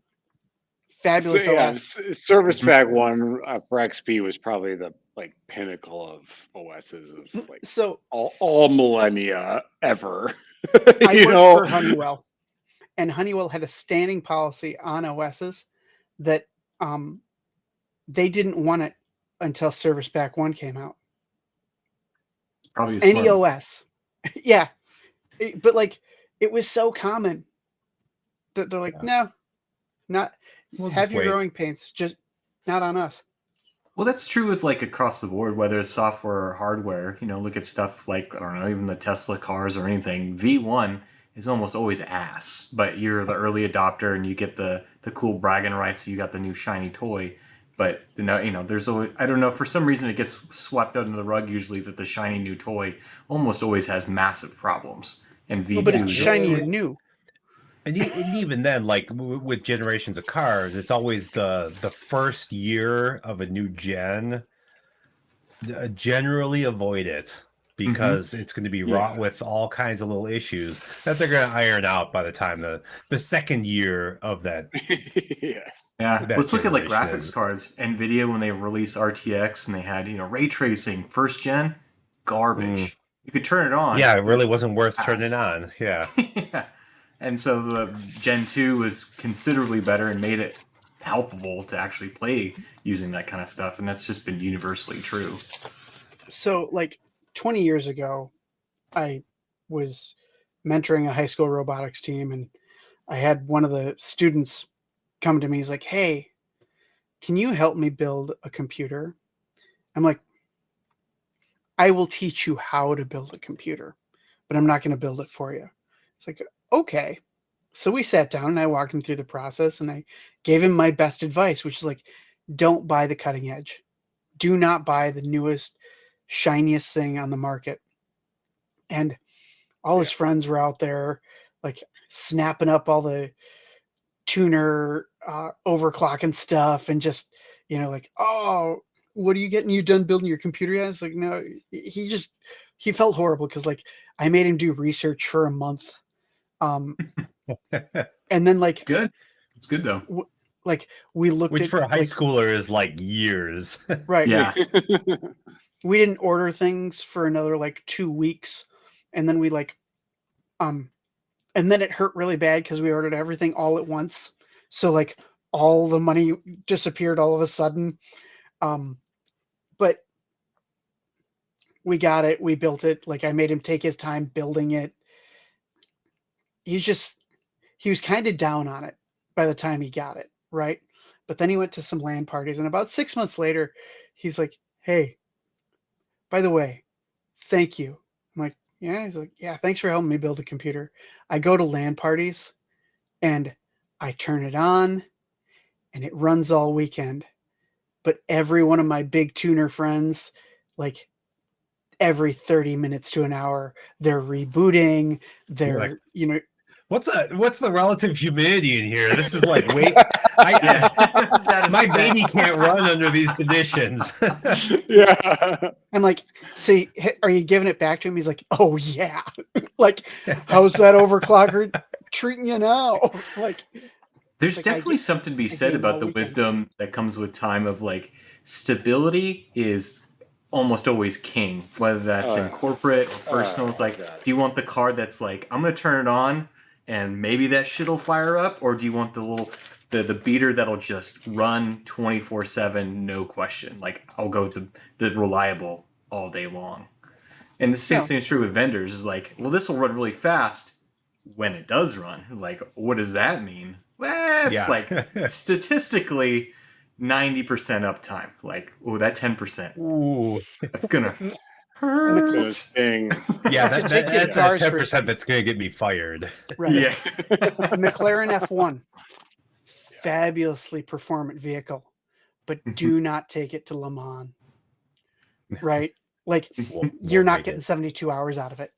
fabulous OS. Service Pack 1 for XP was probably the pinnacle of OSs of so all millennia ever. I worked for Honeywell, and Honeywell had a standing policy on OSs that they didn't want it until Service Pack 1 came out. Probably any OS. Yeah. But it was so common that they're like, no, not have your growing pains, just not on us. Well, that's true with across the board, whether it's software or hardware. Look at stuff like, I don't know, even the Tesla cars or anything. V1 is almost always ass, but you're the early adopter and you get the cool bragging rights. So you got the new shiny toy. But there's always, I don't know, for some reason it gets swept under the rug usually that the shiny new toy almost always has massive problems. And Well, but it's V2 shiny it's- and new. And even then, like with generations of cars, it's always the first year of a new gen. Generally avoid it because it's going to be wrought with all kinds of little issues that they're going to iron out by the time the second year of that. Yes. Yeah, that let's look at like generation graphics is. cards. Nvidia, when they released RTX and they had ray tracing first gen, garbage. You could turn it on. Yeah, it but really wasn't worth ass. turning on. Yeah. Yeah. And so the Gen 2 was considerably better and made it palpable to actually play using that kind of stuff, and that's just been universally true. So, like 20 years ago, I was mentoring a high school robotics team, and I had one of the students come to me. He's like, "Hey, can you help me build a computer?" I'm like, "I will teach you how to build a computer, but I'm not going to build it for you." It's like, okay. So we sat down and I walked him through the process and I gave him my best advice, which is like, don't buy the cutting edge. Do not buy the newest, shiniest thing on the market. And all his friends were out there like snapping up all the tuner overclocking stuff and just, like, oh, what are you getting? You done building your computer yet? It's like, no, he felt horrible because like I made him do research for a month. And then like Good. It's good though. like we looked Which at for a high like, schooler is like years. right. Yeah. We didn't order things for another like 2 weeks. And then we like and then it hurt really bad because we ordered everything all at once. So like all the money disappeared all of a sudden. But we got it. We built it. Like I made him take his time building it. He was kind of down on it by the time he got it. Right. But then he went to some LAN parties, and about 6 months later, he's like, "Hey, by the way, thank you." I'm like, "Yeah." He's like, "Yeah, thanks for helping me build a computer." I go to LAN parties and I turn it on and it runs all weekend. But every one of my big tuner friends, like every 30 minutes to an hour, they're rebooting. They're, Like, what's the relative humidity in here? This is like, wait, my baby can't run under these conditions. Yeah. I'm like, "See, are you giving it back to him?" He's like, "Oh yeah." Like, how's that overclocker treating you now? Like, There's like, definitely something to be said game about all the weekend. wisdom that comes with time of like stability is almost always king, whether that's in corporate or personal. It's like, God. do you want the card that's like, I'm going to turn it on and maybe that shit'll fire up? Or do you want the beater that'll just run 24/7, no question? Like, I'll go with the reliable all day long. And the same No. thing is true with vendors. Is like, well, this will run really fast when it does run. Like, what does that mean? Well, it's Yeah. like statistically 90% uptime. Like, oh, that 10%. Ooh. That's gonna Gonna hurt. sting. Yeah, To take your that's cars that for 10% that's going to get me fired. Right. Yeah. McLaren F1, fabulously performant vehicle, but do not take it to Le Mans. Right? Like, you're not make getting it. 72 hours out of it.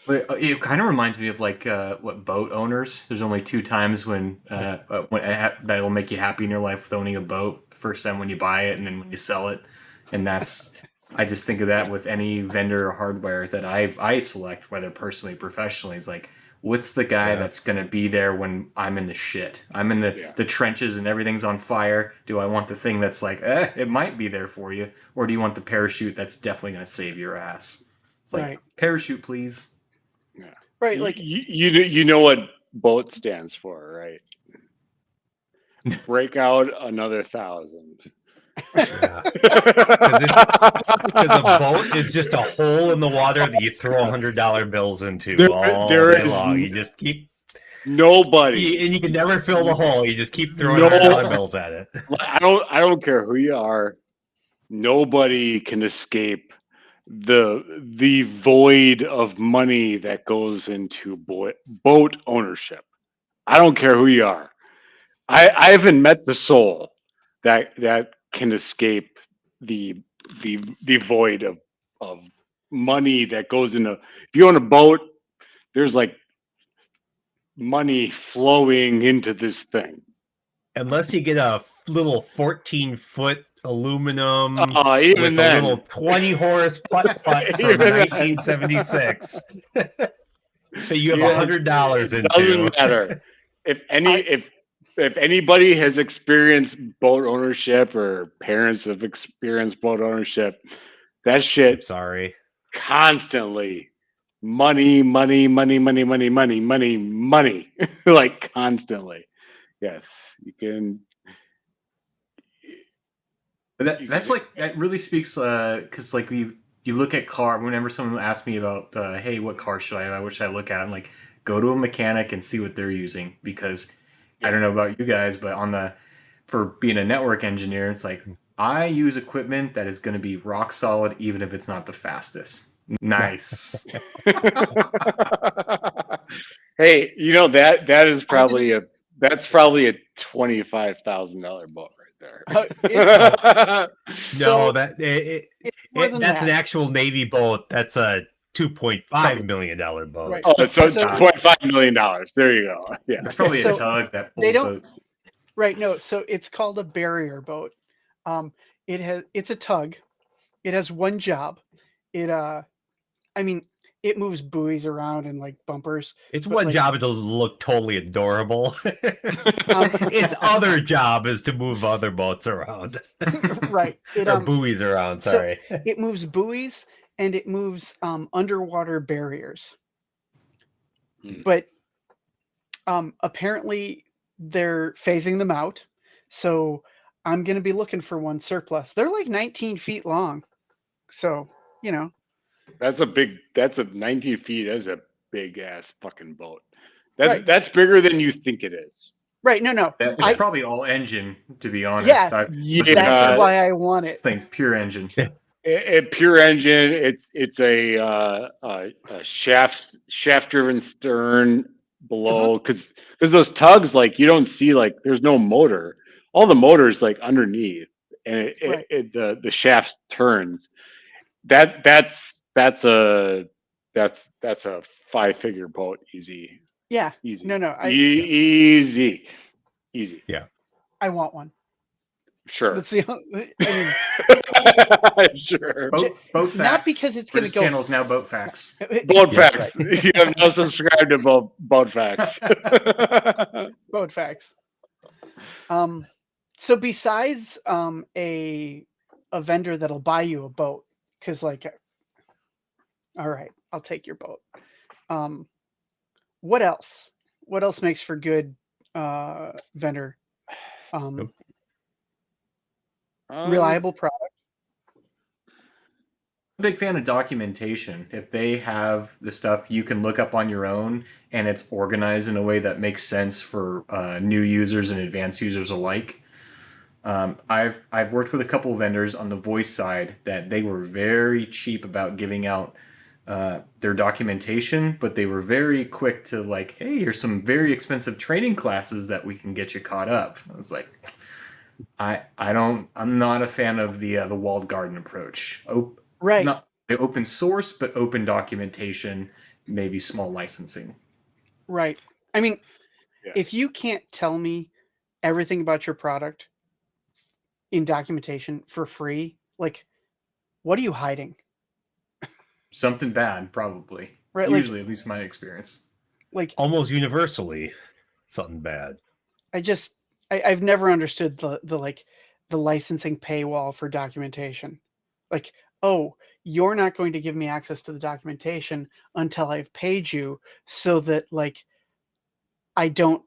But it kind of reminds me of like what boat owners. There's only 2 times when that'll make you happy in your life with owning a boat. The first time when you buy it, and then when you sell it. And that's I just think of that with any vendor or hardware that I select, whether personally or professionally. It's like, what's the guy that's going to be there when I'm in the shit? I'm in the trenches and everything's on fire. Do I want the thing that's like, it might be there for you? Or do you want the parachute that's definitely going to save your ass? It's like, Right. Parachute, please. Right. Like, You know what BOAT stands for, right? Break out another 1,000. Yeah. Because a boat is just a hole in the water that you throw $100 bills into all day long. You just keep nobody. and you can never fill the hole. You just keep throwing No. $100 bills at it. I don't care who you are. Nobody can escape the void of money that goes into boat ownership. I don't care who you are. I haven't met the soul that can escape the void of money that goes into. If you own a boat, there's like money flowing into this thing. Unless you get a little 14-foot aluminum Even with then, a little 20 horse putt from Even then. 1976 that you have Yeah, $100 it into. doesn't matter. If anybody has experienced boat ownership or parents have experienced boat ownership, that I'm shit sorry. constantly money, like constantly. Yes, you can. But that really speaks because like you look at car whenever someone asks me about hey, what car should I have? What should I look at? I'm like, go to a mechanic and see what they're using, because I don't know about you guys, but for being a network engineer, it's like I use equipment that is going to be rock solid even if it's not the fastest. Nice. Hey, that is probably a $25,000 boat right there. So No, it's more than that's that. an actual Navy boat. That's a $2.5 million boat. Right. Oh, so So- $2.5 million. There you go. Yeah. It's probably So a tug that they pulls don't- boats. Right. No. So it's called a barrier boat. It's a tug. It has one job. It moves buoys around and like bumpers. It's But, one like- job to look totally adorable. Um, Its other job is to move other boats around. right. Or buoys around, so- sorry. It moves buoys and it moves underwater barriers. Hmm. But apparently they're phasing them out. So I'm going to be looking for one surplus. They're like 19 feet long. So, That's 19 feet. That's a big ass fucking boat. Right. That's bigger than you think it is. right. No. It's probably all engine, to be honest. Yeah, That's why I want This it. thing's pure engine. Pure engine. It's a shaft driven stern below, because those tugs, like, you don't see, like, there's no motor. All the motor's like underneath, and Right. the shaft turns. That's a 5-figure boat. Easy. Yeah. Easy. No. Easy. I want one. Sure. Let's see. Sure. Boat facts. Not because it's going to British go. channel is now Boat Facts. Boat Yeah. Facts. You have now subscribed to Boat Facts. Boat facts. So besides a vendor that'll buy you a boat, because like, all right, I'll take your boat. What else? What else makes for good vendor? Reliable product. I'm a big fan of documentation. If they have the stuff you can look up on your own and it's organized in a way that makes sense for new users and advanced users alike. I've worked with a couple of vendors on the voice side that they were very cheap about giving out their documentation, but they were very quick to like, hey, here's some very expensive training classes that we can get you caught up. I was like, I'm not a fan of the walled garden approach. Right. Not open source, but open documentation, maybe small licensing. Right. I mean, Yeah. if you can't tell me everything about your product in documentation for free, like, what are you hiding? Something bad, probably. Right. Like, Usually, at least my experience. Almost universally, something bad. I've never understood the licensing paywall for documentation. Like, oh, you're not going to give me access to the documentation until I've paid you, so that like I don't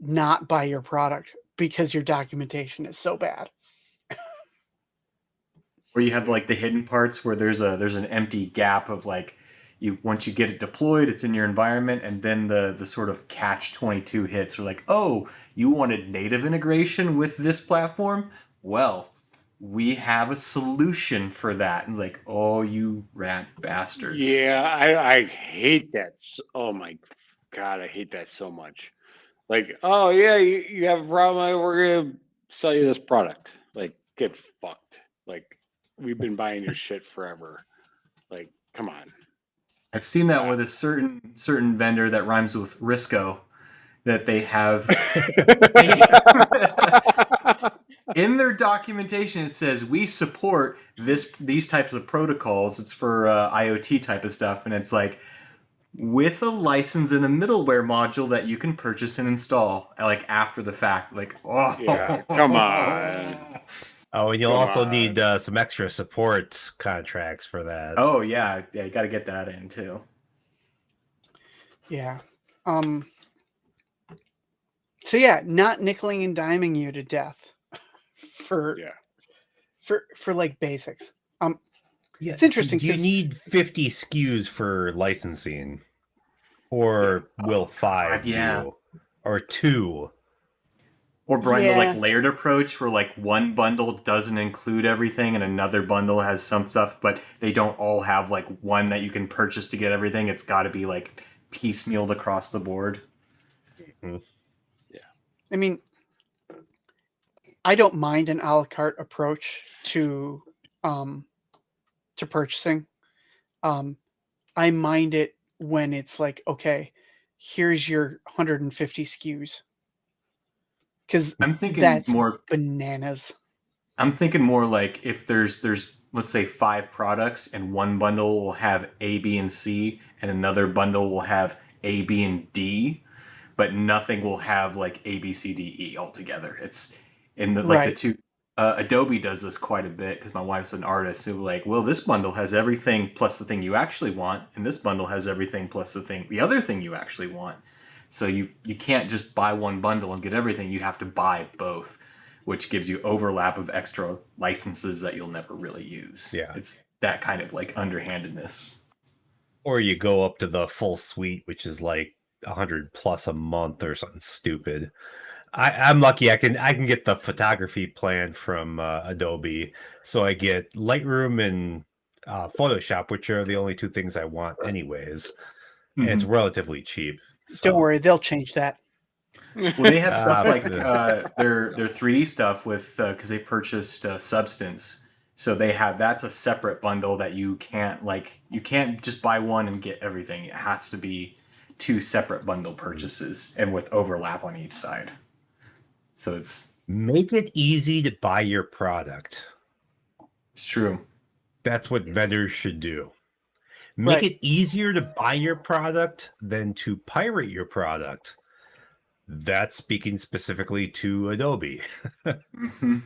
not buy your product because your documentation is so bad. Or you have like the hidden parts where there's an empty gap of like, once you get it deployed, it's in your environment, and then the sort of catch-22 hits are like, oh, you wanted native integration with this platform? Well, we have a solution for that. And like, oh, you rat bastards. Yeah, I hate that. Oh my God, I hate that so much. Like, oh yeah, you have a problem, we're gonna sell you this product. Like, get fucked. Like, we've been buying your shit forever. Like, come on. I've seen that with a certain vendor that rhymes with Risco, that they have in their documentation. It says we support these types of protocols. It's for IoT type of stuff, and it's like with a license and a middleware module that you can purchase and install like after the fact. Like, oh Yeah, come on. Oh, and you'll Come also on. need some extra support contracts for that. Oh yeah, you got to get that in too. Yeah. So yeah, not nickeling and diming you to death for like basics. Yeah, it's interesting Do you 'cause- need 50 SKUs for licensing, or will 5 yeah. do, or 2? Or Brian, the Yeah. like layered approach where like one bundle doesn't include everything and another bundle has some stuff, but they don't all have like one that you can purchase to get everything. It's got to be like piecemealed across the board. Mm-hmm. I mean, I don't mind an a la carte approach to purchasing. I mind it when it's like, okay, here's your 150 SKUs. Because I'm thinking that's more bananas. I'm thinking more like if there's let's say 5 products and one bundle will have A, B, and C, and another bundle will have A, B, and D, but nothing will have like A, B, C, D, E all together. It's in the like Right. the two. Adobe does this quite a bit because my wife's an artist who like, well, this bundle has everything plus the thing you actually want, and this bundle has everything plus the other thing you actually want. So you can't just buy one bundle and get everything. You have to buy both, which gives you overlap of extra licenses that you'll never really use. Yeah. It's that kind of like underhandedness. Or you go up to the full suite, which is like 100 plus a month or something stupid. I'm lucky. I can get the photography plan from Adobe, so I get Lightroom and Photoshop, which are the only 2 things I want, anyways. And it's relatively cheap. So. Don't worry, they'll change that. Well, they have stuff like the- their 3D stuff with because they purchased Substance, so they have that's a separate bundle that you can't just buy one and get everything. It has to be 2 separate bundle purchases and with overlap on each side. So it's Make it easy to buy your product. true. That's what vendors should do. Make Right. it easier to buy your product than to pirate your product. That's speaking specifically to Adobe. Mm-hmm.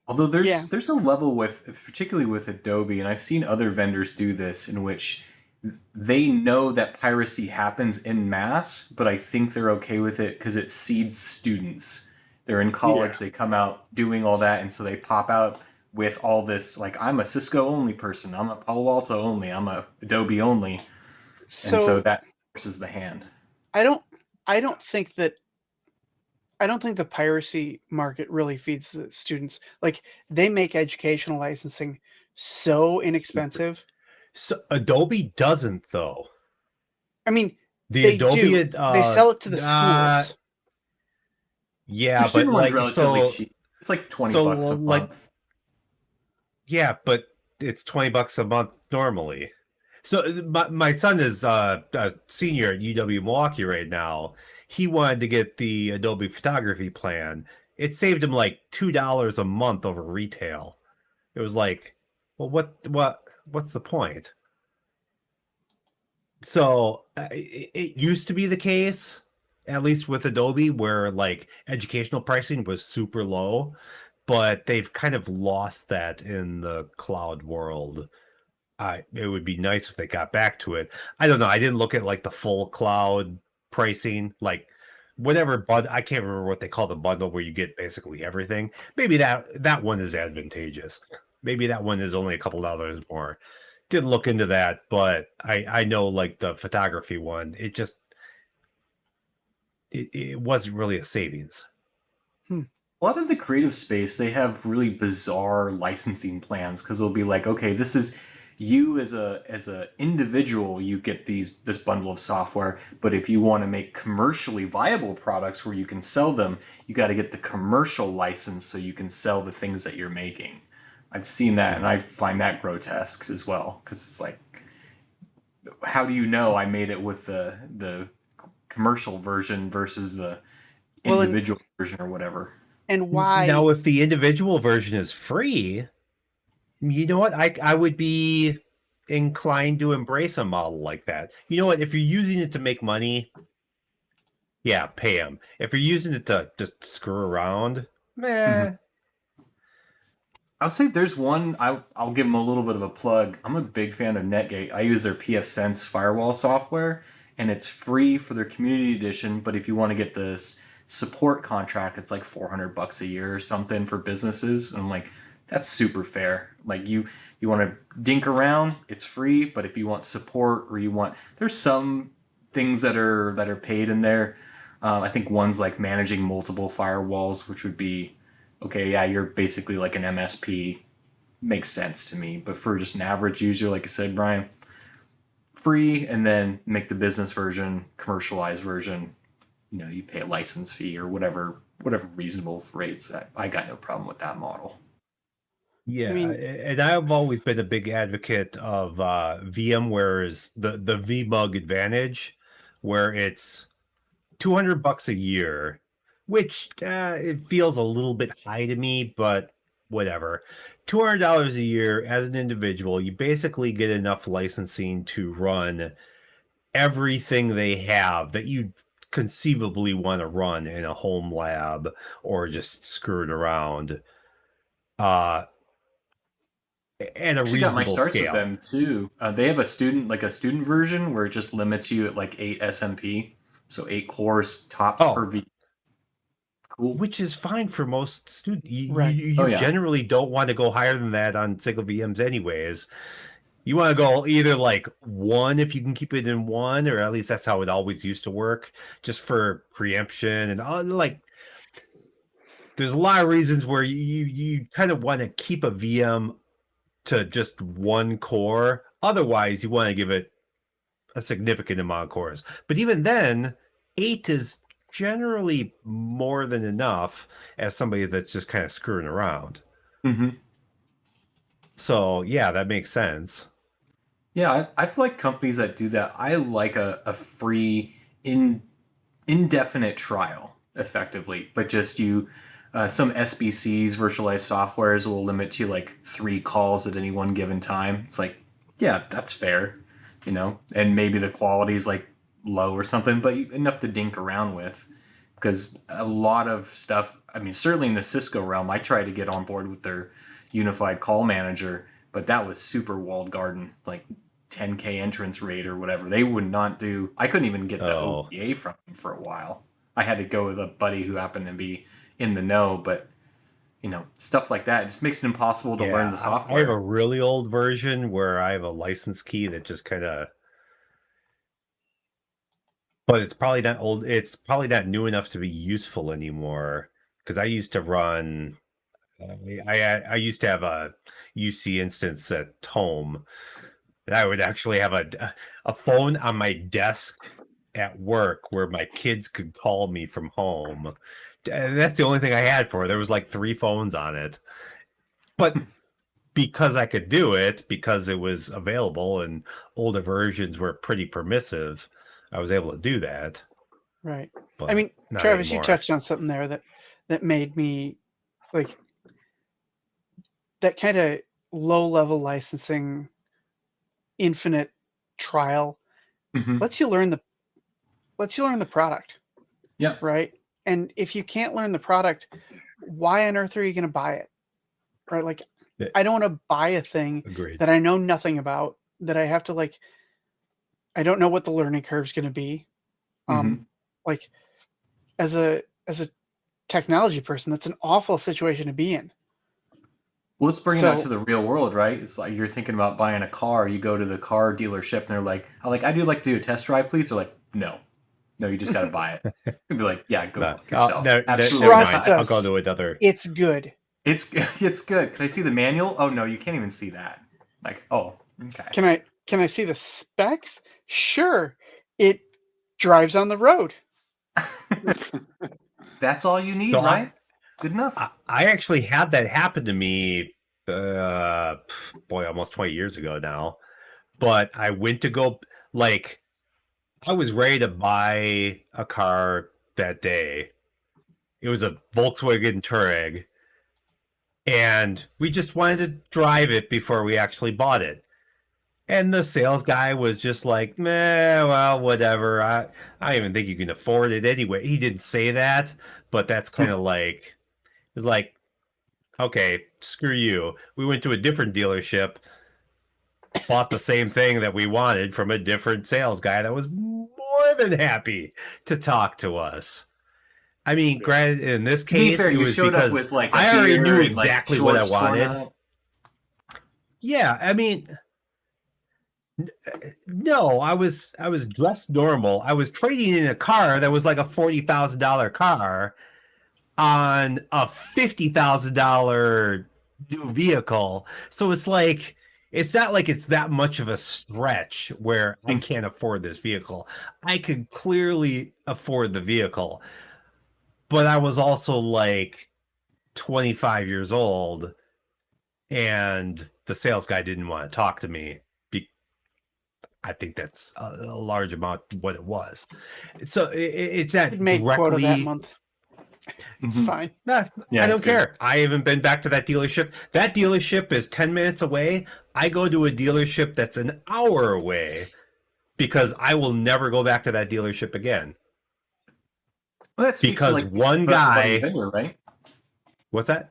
Although there's a level with, particularly with Adobe, and I've seen other vendors do this, in which they know that piracy happens in mass, but I think they're okay with it because it seeds students. They're in college, they come out doing all that, and so they pop out with all this, like, I'm a Cisco only person, I'm a Palo Alto only, I'm a Adobe only, and so that forces the hand. I don't think the piracy market really feeds the students. Like, they make educational licensing so inexpensive. So Adobe doesn't, though. I mean, The they Adobe do. They sell it to the schools. Yeah, Your but student one's like relatively cheap. It's like $20 a month. Yeah, but it's $20 a month normally. So my son is a senior at UW Milwaukee right now. He wanted to get the Adobe photography plan. It saved him like $2 a month over retail. It was like, well, what's the point? So it used to be the case, at least with Adobe, where like educational pricing was super low, but they've kind of lost that in the cloud world. It would be nice if they got back to it. I don't know. I didn't look at like the full cloud pricing, like whatever, but I can't remember what they call the bundle where you get basically everything. Maybe that one is advantageous. Maybe that one is only a couple dollars more. Didn't look into that, but I know like the photography one, it wasn't really a savings. A lot of the creative space, they have really bizarre licensing plans because they'll be like, okay, this is you as a individual, you get this bundle of software, but if you want to make commercially viable products where you can sell them, you got to get the commercial license so you can sell the things that you're making. I've seen that, and I find that grotesque as well, because it's like, how do you know I made it with the commercial version versus the Well, individual version or whatever? and why? Now, if the individual version is free, you know what? I would be inclined to embrace a model like that. You know what? If you're using it to make money, yeah, pay them. If you're using it to just screw around, meh. I'll say there's one, I'll give them a little bit of a plug. I'm a big fan of Netgate. I use their PFSense firewall software, and it's free for their community edition. But if you want to get this support contract, it's like $400 a year or something for businesses. And I'm like, that's super fair. Like you want to dink around, it's free. But if you want support, or there's some things that are paid in there. I think one's like managing multiple firewalls, which would be, okay, yeah, you're basically like an MSP. Makes sense to me. But for just an average user, like I said, Brian, free, and then make the business version, commercialized version, you pay a license fee or whatever reasonable rates. I got no problem with that model. Yeah, I mean- and I've always been a big advocate of VMware's the VMUG Advantage, where it's $200 a year, which it feels a little bit high to me, but whatever. $200 a year as an individual, you basically get enough licensing to run everything they have that you conceivably want to run in a home lab or just screwing around. At a Actually got my reasonable starts scale. with them too. They have a student version where it just limits you at like 8 SMP, so 8 cores tops per V. Cool. Which is fine for most students. You, Right. you generally don't want to go higher than that on single VMs anyways. You want to go either like 1 if you can keep it in 1, or at least that's how it always used to work, just for preemption and all. Like, there's a lot of reasons where you kind of want to keep a VM to just 1 core. Otherwise, you want to give it a significant amount of cores. But even then, 8 is generally more than enough as somebody that's just kind of screwing around. Mm-hmm. So yeah, that makes sense. Yeah, I feel like companies that do that, I like a free indefinite trial, effectively. But just some SBCs, virtualized softwares, will limit to like 3 calls at any one given time. It's like, yeah, that's fair, and maybe the quality is like low or something, but enough to dink around with. Because a lot of stuff, I mean, certainly in the Cisco realm, I tried to get on board with their unified call manager, but that was super walled garden, like 10K entrance rate or whatever. They would not do. I couldn't even get the OPA from them for a while. I had to go with a buddy who happened to be in the know, but stuff like that just makes it impossible to learn the software. I have a really old version where I have a license key that just kind of, but it's probably not old. It's probably not new enough to be useful anymore, because I used to run. I used to have a UC instance at home, and I would actually have a phone on my desk at work where my kids could call me from home. And that's the only thing I had for it. There was like 3 phones on it. But because I could do it, because it was available and older versions were pretty permissive, I was able to do that. Right. But I mean, not Travis, anymore. you touched on something there that made me like that kind of low level licensing, infinite trial Mhm. lets you learn the product. Yeah. Right. And if you can't learn the product, why on earth are you going to buy it? Right. Like, Yeah. I don't want to buy a thing Agreed. that I know nothing about, that I have to I don't know what the learning curve is going to be. Like, as a technology person, that's an awful situation to be in. Well, let's bring it out to the real world, right? It's like you're thinking about buying a car. You go to the car dealership, and they're like, "I do like to do a test drive, please." They're like, "No, you just got to buy it." You'd be like, "Yeah, go fuck yourself." Absolutely Trust not. I'll go to another. It's good. It's good. Can I see the manual? Oh no, you can't even see that. Like, oh, Okay. Can I see the specs? Sure. It drives on the road. That's all you need, So right? Good enough. I actually had that happen to me, boy, almost 20 years ago now. But I went to go, like, I was ready to buy a car that day. It was a Volkswagen Touareg, and we just wanted to drive it before we actually bought it. And the sales guy was just like, meh, well, whatever. I don't even think you can afford it anyway. He didn't say that, but that's kind of like, it's like, okay, screw you. We went to a different dealership, bought the same thing that we wanted from a different sales guy that was more than happy to talk to us. I mean, Yeah. granted, in this To be case, fair, it you was showed up because with like a I already beer knew and like exactly what I shorts torn wanted. up. Yeah, I mean, no, I was dressed normal. I was trading in a car that was like a $40,000 car on a $50,000 new vehicle. So it's like it's not like it's that much of a stretch where I can't afford this vehicle. I could clearly afford the vehicle, but I was also like 25 years old, and the sales guy didn't want to talk to me. I think that's a large amount what it was. So it's It not made quota that directly. month. It's Mhm. fine. Nah, Yeah, I it's don't good. care. I haven't been back to that dealership. That dealership is 10 minutes away. I go to a dealership that's an hour away because I will never go back to that dealership again. Well, that speaks to Because like one about the guy, vendor, right? what's that?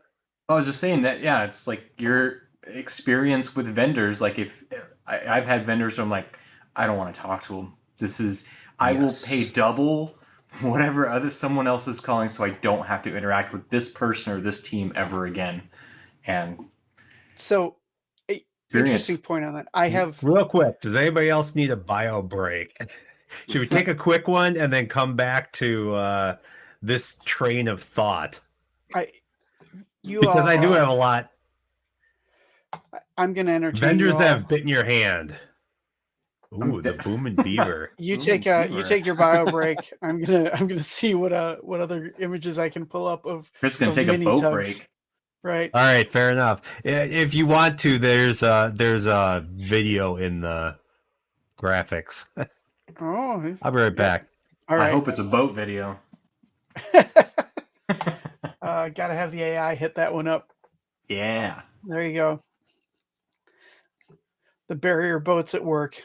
I was just saying that, yeah, it's like your experience with vendors. Like, if I've had vendors where I'm like, I don't want to talk to them. I will Yes. pay double whatever other someone else is calling so I don't have to interact with this person or this team ever again. And So, interesting experience. point on that. I have Real quick, does anybody else need a bio break? Should we take a quick one and then come back to this train of thought? you Because all. I do have a lot. I'm going to entertain you Vendors that all. have bitten your hand. Ooh, the booming beaver. You Ooh, take beaver. your bio break. I'm gonna see what other images I can pull up of Chris gonna of take a mini boat tugs. break. Right. All right, fair enough. If you want to, there's a video in the graphics. Oh, I'll be right yep. back. All I right. hope it's a boat video. Gotta have the AI hit that one up. Yeah. There you go. The barrier boats at work.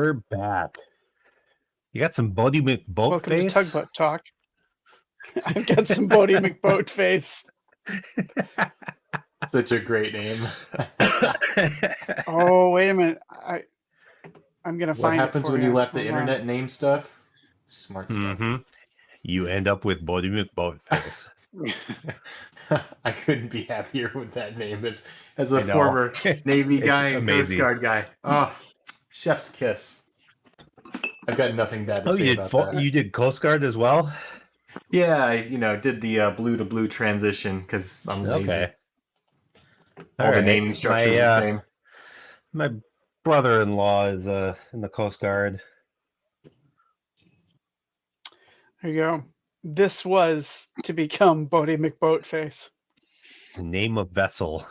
we're back. You got some Bodie McBoatface? Welcome to Tugboat Talk. I've got some Bodie McBoatface. Such a great name. Oh, wait a minute. I'm gonna What find it happens for when you let the Hold on. internet name stuff? Smart stuff. Mhm. You end up with Bodie McBoatface. I couldn't be happier with that name as I a know. former Navy It's guy and Coast amazing. Guard guy. Oh, chef's kiss. I've got nothing bad to Oh, say about that. you did Coast Guard as well? Yeah, I did the blue to blue transition because I'm lazy. Okay. All the right. naming structure is the same. My brother-in-law is in the Coast Guard. There you go. This was to become Bodie McBoatface. Name of vessel.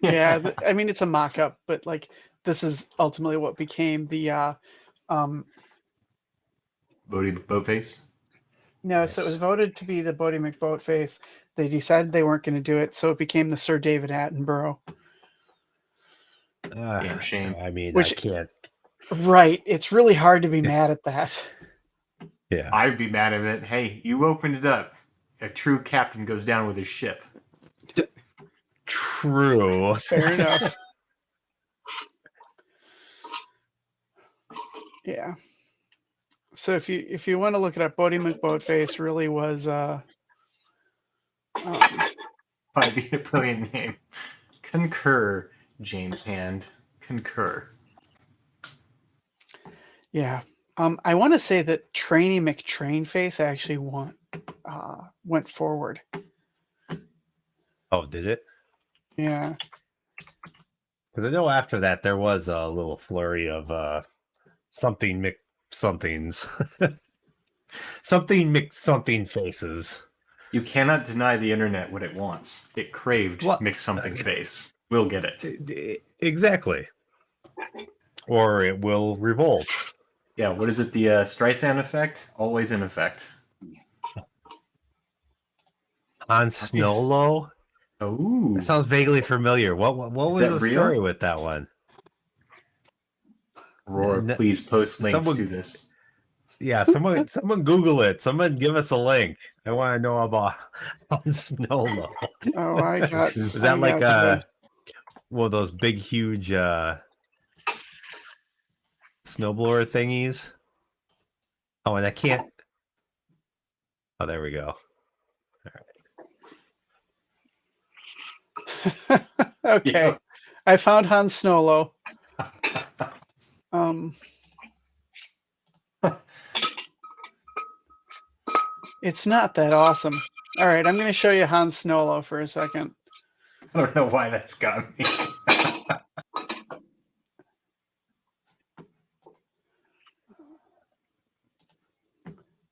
Yeah, I mean it's a mock-up, but like this is ultimately what became the Bodie Boatface. no, so it was voted to be the Bodie McBoatface. They decided they weren't going to do it, so it became the Sir David Attenborough. Damn shame. I mean, Which- I can't. Right. It's really hard to be mad at that. Yeah. I'd be mad at it. Hey, you opened it up. A true captain goes down with his ship. True. Fair enough. Yeah. So if you want to look it up, Bodie McBoatface really was Might be a brilliant name. Concur, James Hand. Concur. yeah. I want to say that Trainee McTrainface actually went forward. Oh, did it? Yeah. Because I know after that there was a little flurry of something somethings. Something something faces. You cannot deny the internet what it wants. It craved What? mix something face. We'll get it. Exactly. Or it will revolt. Yeah, what is it? The Streisand effect? Always in effect. On Snowlow? Oh, That sounds vaguely familiar. What was that the real? story with that one? Roar, please post links someone- to this. Yeah, someone Google it. Someone give us a link. I want to know about on Snowlow. Oh, I got. Is I that like got one of those big, huge snowblower thingies? Oh, and I can't. Oh, there we go. okay. Yeah. I found Han Snowlow. It's not that awesome. All right, I'm going to show you Han Snowlow for a second. I don't know why that's got me.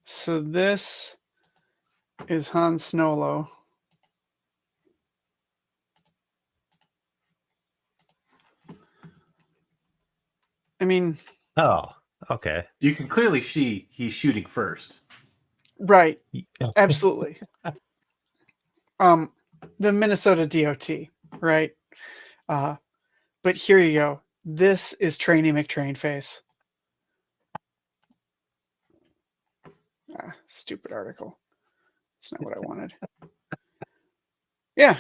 So this is Han Snowlow. I mean, Oh, okay. You can clearly see he's shooting first. right. Absolutely. The Minnesota DOT, right? But here you go. This is Trainee McTrainface. Stupid article. That's not what I wanted. Yeah.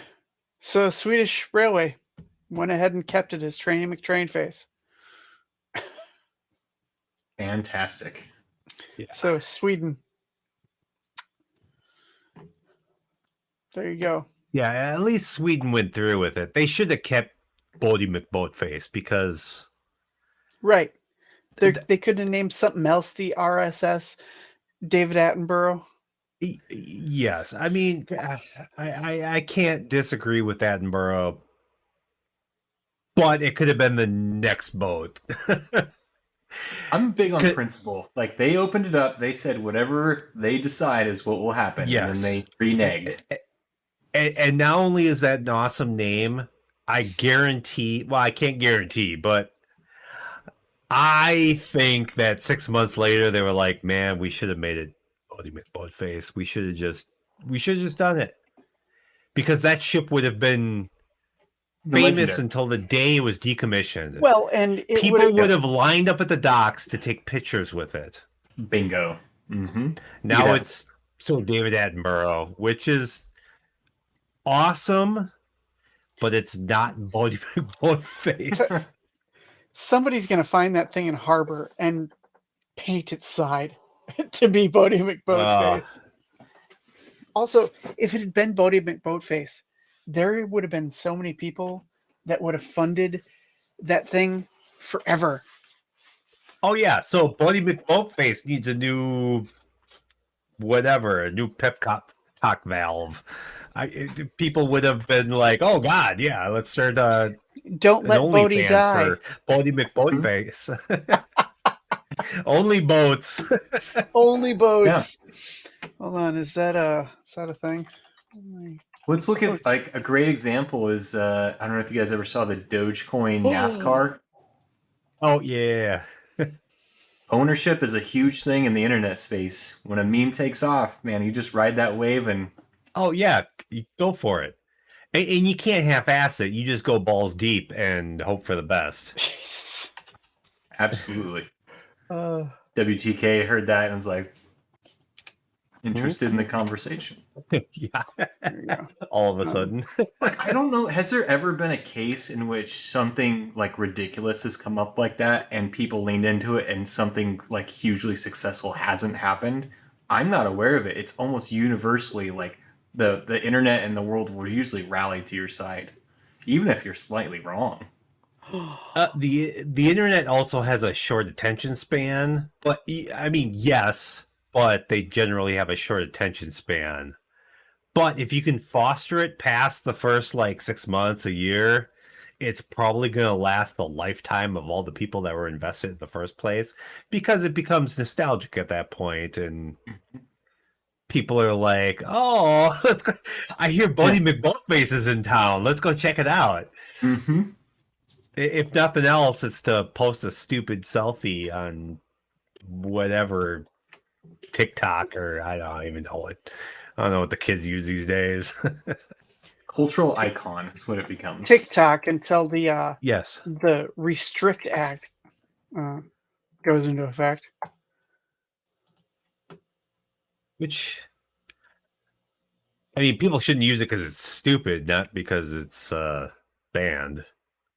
So Swedish Railway went ahead and kept it as Trainee McTrainface. Fantastic. Yeah. So Sweden. There you go. Yeah, at least Sweden went through with it. They should have kept Bodie McBoatface because Right. They could have named something else, the RSS David Attenborough. yes, I mean, I can't disagree with Attenborough, but it could have been the next boat. I'm big on principle. Like, they opened it up, they said whatever they decide is what will happen, Yes. and then they reneged. And not only is that an awesome name, I guarantee, well, I can't guarantee, but I think that 6 months later they were like, man, we should have made it Bodie McBoatface. We should have just done it. Because that ship would have been famous Legendary. until the day it was decommissioned. Well, and it People would have lined up at the docks to take pictures with it. Bingo. Mm-hmm. Now it's so David Attenborough, which is awesome, but it's not Bodie McBoatface. somebody's going to find that thing in harbor and paint its side to be Bodie McBoatface. Also, if it had been Bodie McBoatface, there would have been so many people that would have funded that thing forever. Oh yeah, so Bodie McBoatface needs a new whatever, a new pep talk valve. People would have been like, "Oh God, yeah, let's start Don't let Bodie OnlyFans die. for Bodie McBoatface." Only boats. Only boats. Hold on, is that a thing? Let's look at like a great example is I don't know if you guys ever saw the Dogecoin NASCAR. Oh yeah. Ownership is a huge thing in the internet space. When a meme takes off, man, you just ride that wave and Oh yeah, go for it. And you can't half-ass it. You just go balls deep and hope for the best. Jesus. absolutely. WTK heard that and was like interested in the conversation. Yeah. There you go. All of a sudden. Like, I don't know. Has there ever been a case in which something like ridiculous has come up like that and people leaned into it and something like hugely successful hasn't happened? I'm not aware of it. It's almost universally like the internet and the world will usually rally to your side, even if you're slightly wrong. The internet also has a short attention span, but I mean, yes, but they generally have a short attention span. But if you can foster it past the first like 6 months, a year, it's probably going to last the lifetime of all the people that were invested in the first place, because it becomes nostalgic at that point, and people are like, "Oh, let's go! I hear Bodie McBoatface is in town. Let's go check it out." Mm-hmm. If nothing else, it's to post a stupid selfie on whatever TikTok, or I don't even know it. I don't know what the kids use these days. Cultural icon is what it becomes. TikTok until the Yes. the Restrict Act goes into effect. Which, I mean, people shouldn't use it because it's stupid, not because it's banned.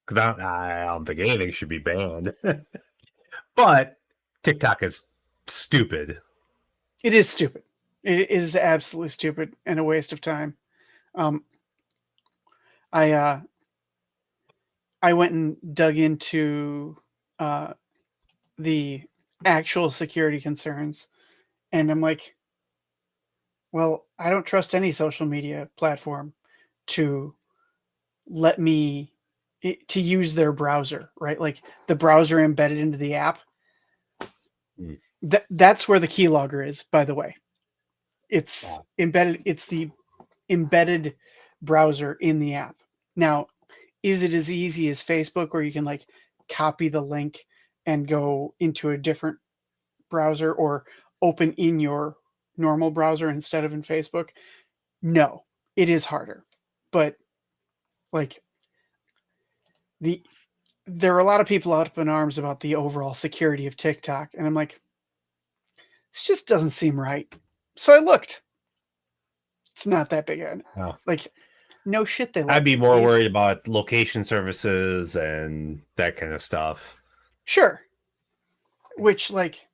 Because I don't think anything should be banned. But TikTok is stupid. It is stupid. It is absolutely stupid and a waste of time. I went and dug into the actual security concerns, and I'm like, well, I don't trust any social media platform to let me to use their browser, right? Like the browser embedded into the app. That's where the keylogger is, by the way. It's embedded. It's the embedded browser in the app. Now, is it as easy as Facebook where you can like copy the link and go into a different browser or open in your normal browser instead of in Facebook? No, it is harder. But like there are a lot of people up in arms about the overall security of TikTok, and I'm like, this just doesn't seem right. So I looked. It's not that big. Like, no shit. I'd be more worried about location services and that kind of stuff. Sure. Which, like,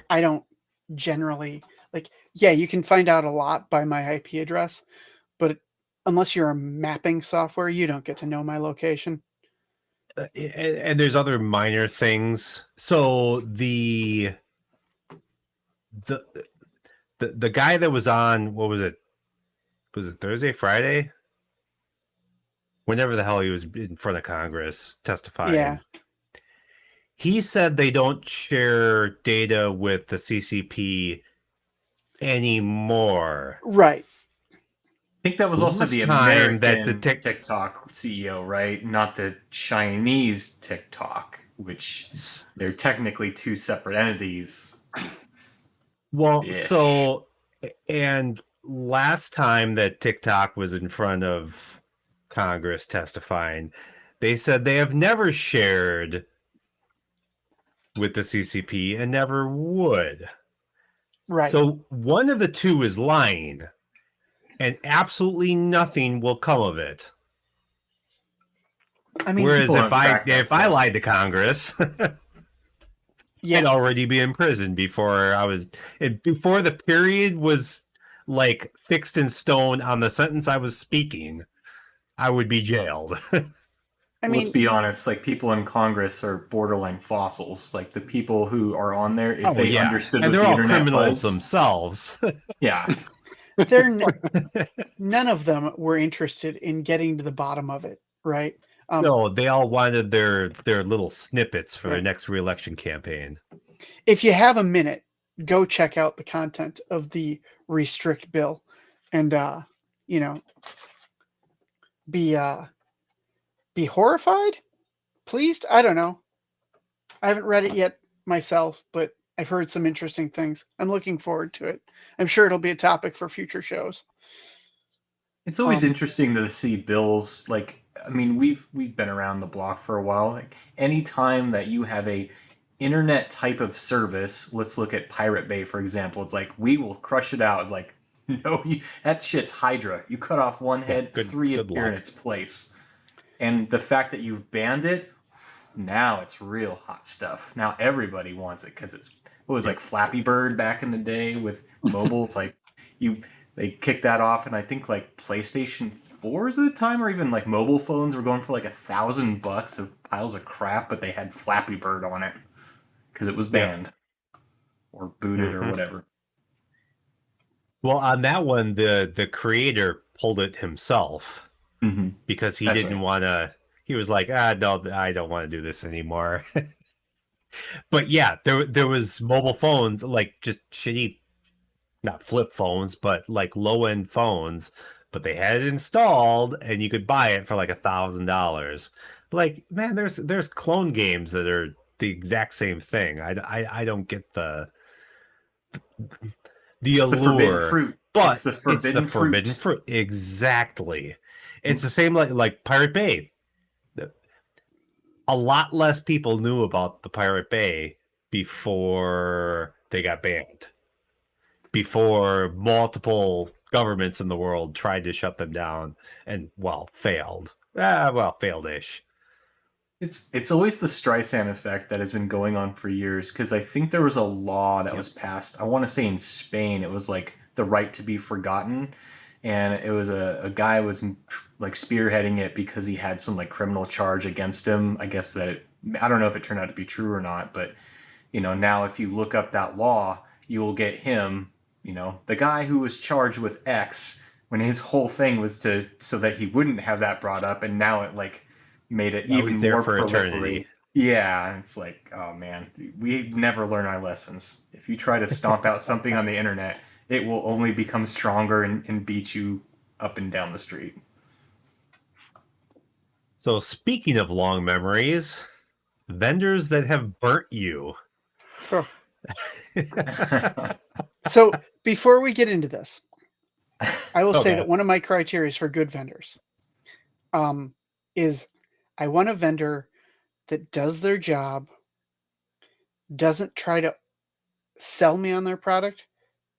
I don't generally like. Yeah, you can find out a lot by my IP address, but unless you're a mapping software, you don't get to know my location. And there's other minor things. So the guy that was on, what was it? Was it Thursday, Friday? Whenever the hell he was in front of Congress testifying. Yeah. He said they don't share data with the CCP anymore. Right. I think that was also Last the time American that the TikTok CEO, right? Not the Chinese TikTok, which they're technically two separate entities. Well, Ish. so, and last time that TikTok was in front of Congress testifying. They said they have never shared with the CCP and never would. Right. So one of the two is lying, and absolutely nothing will come of it. I mean, Whereas people don't track that if I stuff. lied to Congress, yeah. I'd already be in prison before the period was like fixed in stone on the sentence I was speaking. I would be jailed. I mean, Let's be honest, like people in Congress are borderline fossils. Like the people who are on there, if they understood and what they're the all internet criminals was, themselves. yeah, none of them were interested in getting to the bottom of it, right? No, they all wanted their little snippets for their Right. next reelection campaign. If you have a minute, go check out the content of the restrict bill, and be horrified, pleased. I don't know. I haven't read it yet myself, but I've heard some interesting things. I'm looking forward to it. I'm sure it'll be a topic for future shows. it's always interesting to see bills. Like, I mean, we've been around the block for a while. Like, anytime that you have a internet type of service, let's look at Pirate Bay for example. It's like we will crush it out. Like, no, that shit's Hydra. You cut off one head, three good appear in luck. its place. And the fact that you've banned it, now it's real hot stuff. Now everybody wants it because it was like Flappy Bird back in the day with mobile. It's like they kicked that off, and I think like PlayStation 4s at the time, or even like mobile phones were going for like $1,000 of piles of crap, but they had Flappy Bird on it because it was banned or booted or whatever. Well, on that one, the creator pulled it himself because he That's didn't right. want to. He was like, no, I don't want to do this anymore. But yeah, there was mobile phones, like just shitty, not flip phones, but like low end phones. But they had it installed, and you could buy it for like $1,000. Like, man, there's clone games that are the exact same thing. I don't get the It's allure. the forbidden fruit. But It's the forbidden forbidden fruit. Exactly. It's the same like Pirate Bay. A lot less people knew about the Pirate Bay before they got banned. Before multiple governments in the world tried to shut them down and, well, failed. Failed-ish. It's always the Streisand effect that has been going on for years, because I think there was a law that was passed. I want to say in Spain, it was like the right to be forgotten, and it was a guy was like spearheading it because he had some like criminal charge against him. I guess I don't know if it turned out to be true or not, but now if you look up that law, you will get him, the guy who was charged with X, when his whole thing was so that he wouldn't have that brought up, and now it like made it Now even he's there more for proliferate. eternity. Yeah, it's like, oh man, we never learn our lessons. If you try to stomp out something on the internet, it will only become stronger and beat you up and down the street. So speaking of long memories, vendors that have burnt you. Oh. So before we get into this, I will say that one of my criteria for good vendors is I want a vendor that does their job, doesn't try to sell me on their product,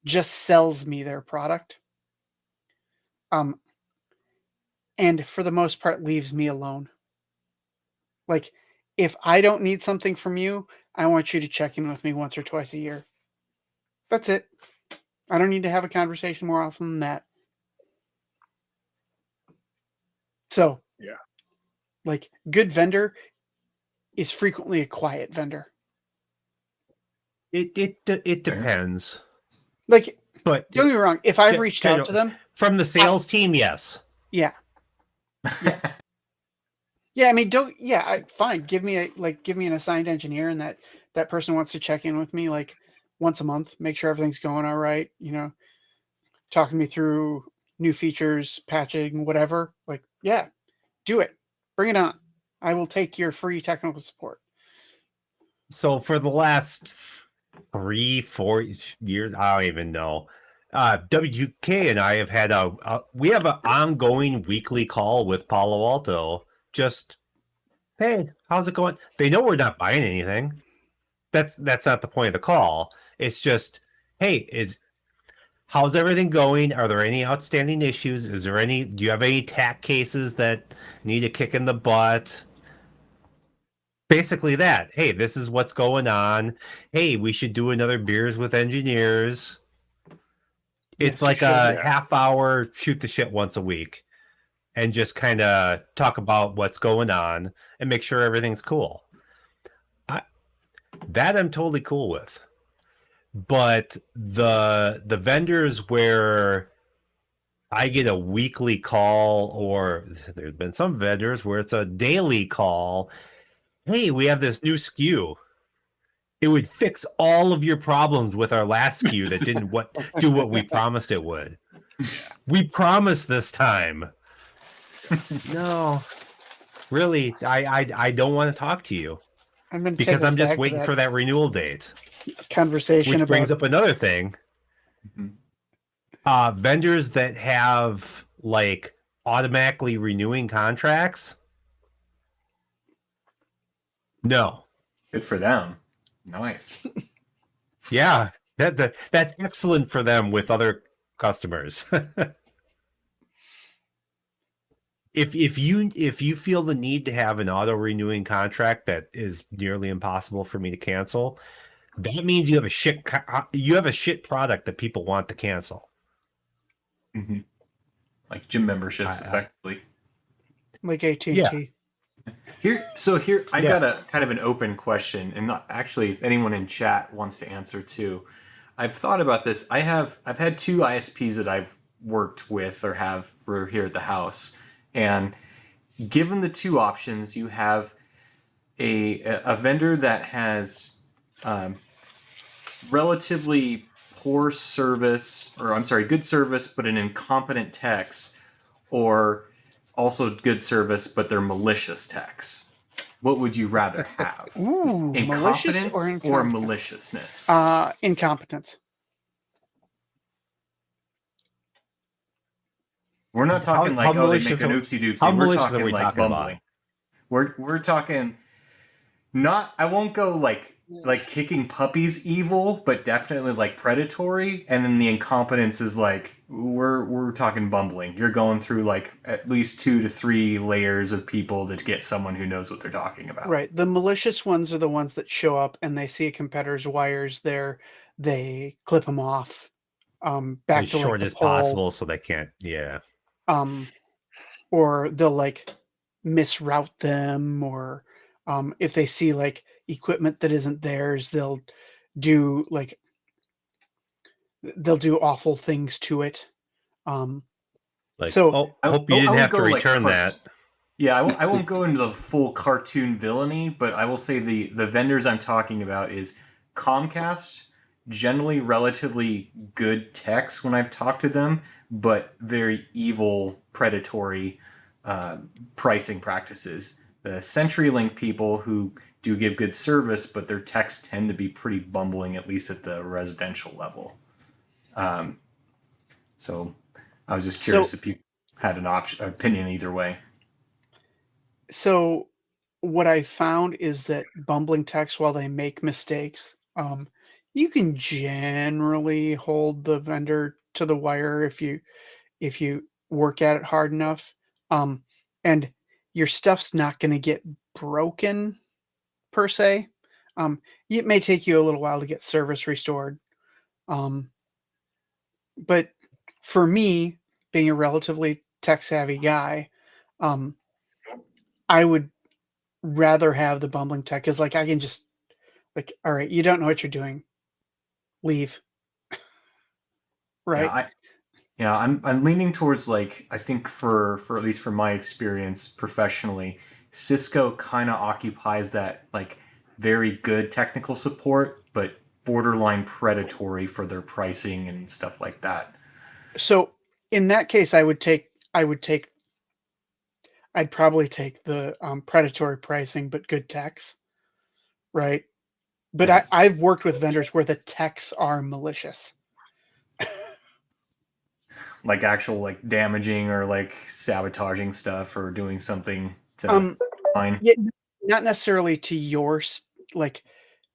just sells me their product. And for the most part, leaves me alone. Like, if I don't need something from you, I want you to check in with me once or twice a year. That's it. I don't need to have a conversation more often than that. So, Yeah. Like, good vendor is frequently a quiet vendor. It depends. Like, But don't get me wrong. If I've reached out to them from the sales team, yes. Yeah. Yeah, I mean, fine. Give me an assigned engineer, and that person wants to check in with me like once a month, make sure everything's going all right. Talking me through new features, patching, whatever. Like, yeah, do it. Bring it on. I will take your free technical support. So for the last 3-4 years, I don't even know. WK and I have had we have an ongoing weekly call with Palo Alto. Just, hey, how's it going? They know we're not buying anything. That's not the point of the call. It's just, hey, how's everything going? Are there any outstanding issues? Do you have any TAC cases that need a kick in the butt? Basically that. Hey, this is what's going on. Hey, we should do another beers with engineers. It's Yes, you like should. a half hour shoot the shit once a week and just kind of talk about what's going on and make sure everything's cool. That I'm totally cool with. But the vendors where I get a weekly call, or there's been some vendors where it's a daily call. Hey, we have this new SKU. It would fix all of your problems with our last SKU that didn't do what we promised it would. We promised this time. No, really, I don't want to talk to you I'm going to because I'm just waiting for that renewal date. conversation Which brings about up another thing. Mhm. Vendors that have like automatically renewing contracts. No. Good for them. Nice. Yeah, that's excellent for them with other customers. If you feel the need to have an auto renewing contract that is nearly impossible for me to cancel, that means you have a shit product that people want to cancel. Mhm. Like gym memberships, I- effectively. like AT&T. Yeah. Here, I Yeah. got a kind of an open question, and not, actually, if anyone in chat wants to answer too, I've thought about this. I've had two ISPs that I've worked with or have for here at the house, and given the two options, you have a vendor that has relatively poor service, or I'm sorry, good service but an incompetent techs, or also good service but they're malicious techs. What would you rather have? Ooh, malicious Incompetence or or incompetent? maliciousness? Incompetence. We're not talking How they make malicious an are- oopsie doopsie. how We're malicious are talking we like talking about? bumbling. We're talking not. I won't go like kicking puppies evil, but definitely like predatory. And then the incompetence is like we're talking bumbling. You're going through like at least 2 to 3 layers of people to get someone who knows what they're talking about. Right. The malicious ones are the ones that show up and they see a competitor's wires there, they clip them off, back As to like short the as pole, possible so they can't. Yeah. or they'll like misroute them, or if they see like equipment that isn't theirs, they'll do awful things to it. Like, So I hope you I didn't won't have to go, like, return that. Yeah, I won't go into the full cartoon villainy, but I will say the vendors I'm talking about is Comcast, generally relatively good techs when I've talked to them, but very evil, predatory pricing practices. The CenturyLink people who do give good service, but their techs tend to be pretty bumbling, at least at the residential level. So I was just curious if you had an opinion either way. So what I found is that bumbling techs, while they make mistakes, you can generally hold the vendor to the wire if you work at it hard enough, and your stuff's not going to get broken per se. It may take you a little while to get service restored, but for me, being a relatively tech savvy guy, I would rather have the bumbling tech, because like I can just like, all right, you don't know what you're doing, leave. Right. I'm leaning towards, like, I think for at least from my experience professionally, Cisco kind of occupies that like very good technical support, but borderline predatory for their pricing and stuff like that. So in that case, I'd probably take the predatory pricing but good techs, right? But Yes. I've worked with vendors where the techs are malicious. like actual like damaging or like sabotaging stuff or doing something to mine? Yeah, not necessarily to like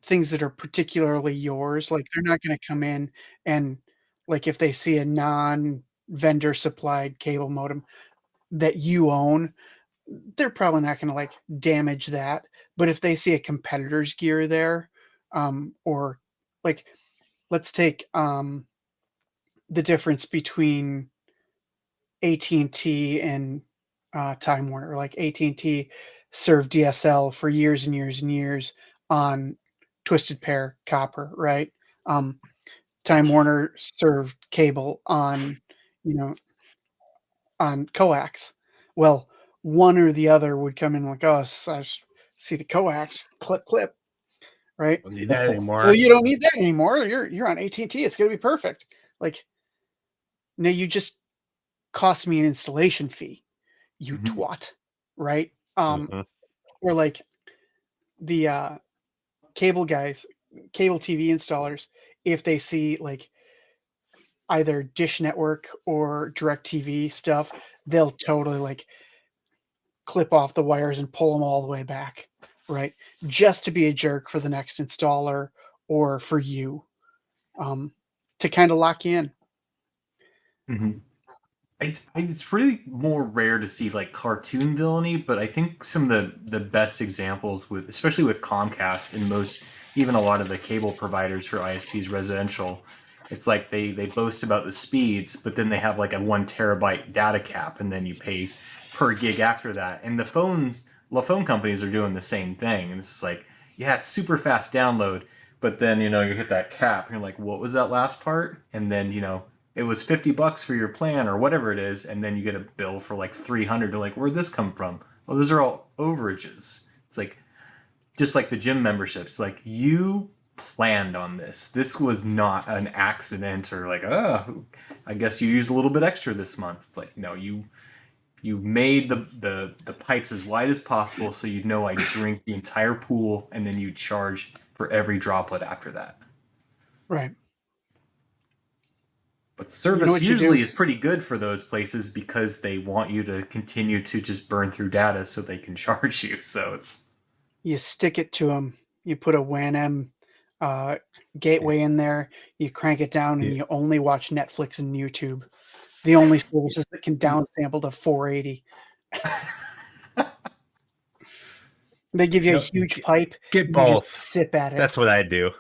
things that are particularly yours. Like they're not going to come in and like if they see a non-vendor supplied cable modem that you own, they're probably not going to like damage that. But if they see a competitor's gear there, or like let's take the difference between AT&T and Time Warner. Like AT&T served DSL for years and years and years on twisted pair copper, right? Time Warner served cable on, you know, on coax. Well, one or the other would come in like, oh, I see the coax, clip, clip, right? Don't need that Well, anymore. you don't need that anymore. You're on AT&T. It's going to be perfect. Like, no, you just cost me an installation fee, you Mhm. twat, right? Mhm. Or like the cable guys, cable TV installers, if they see like either Dish Network or Direct TV stuff, they'll totally like clip off the wires and pull them all the way back, right? Just to be a jerk for the next installer or for you, to kind of lock you in. Mhm. It's really more rare to see like cartoon villainy, but I think some of the best examples with especially with Comcast and most even a lot of the cable providers for ISPs residential, it's like they boast about the speeds, but then they have like a 1 terabyte data cap, and then you pay per gig after that. And the phone companies are doing the same thing, and it's like yeah, it's super fast download, but then you hit that cap, and you're like, what was that last part? And then it was $50 for your plan or whatever it is, and then you get a bill for like 300. They're like, where'd this come from? Well, those are all overages. It's like just like the gym memberships. Like you planned on this. This was not an accident or like, oh, I guess you used a little bit extra this month. It's like no, you made the pipes as wide as possible so I drink the entire pool, and then you charge for every droplet after that. Right. But the You know service what you do? usually is pretty good for those places because they want you to continue to just burn through data so they can charge you. So it's You stick it to them. You put a WAN-M gateway in there. You crank it down, and Yeah. you only watch Netflix and YouTube. The only services that can downsample to 480. They give you a huge pipe. Get And you just both. sip at it. That's what I do.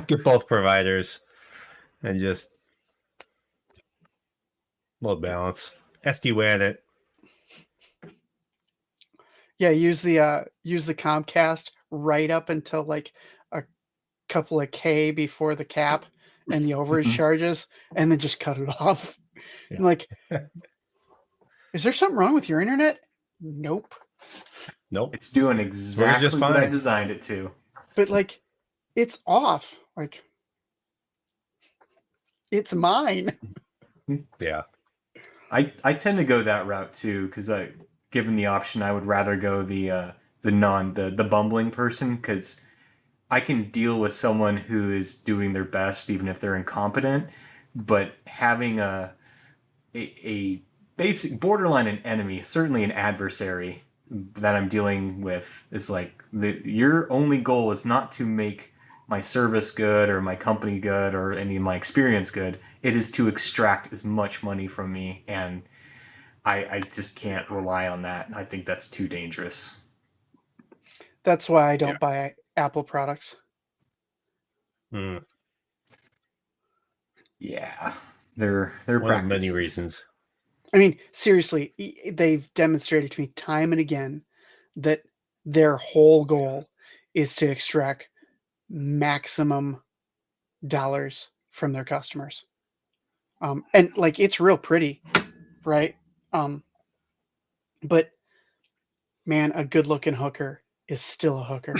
Get both providers and just load balance. SD-WAN it. Yeah, use the Comcast right up until like a couple of K before the cap and the overage Mhm. charges, and then just cut it off. Yeah. I'm like, is there something wrong with your internet? Nope. Nope. It's doing just exactly what I fine. designed it to. But like, it's off. Like, it's mine. Yeah. I tend to go that route too because given the option, I would rather go the bumbling person because I can deal with someone who is doing their best even if they're incompetent, but having a basic borderline an enemy, certainly an adversary that I'm dealing with is like your only goal is not to make my service good or my company good or any of my experience good. It is to extract as much money from me, and I just can't rely on that. I think that's too dangerous. That's why I don't buy Apple products. Mm. Yeah, they're One of many practices. reasons. I mean, seriously, they've demonstrated to me time and again that their whole goal is to extract maximum dollars from their customers. And like it's real pretty, right? But man, a good looking hooker is still a hooker.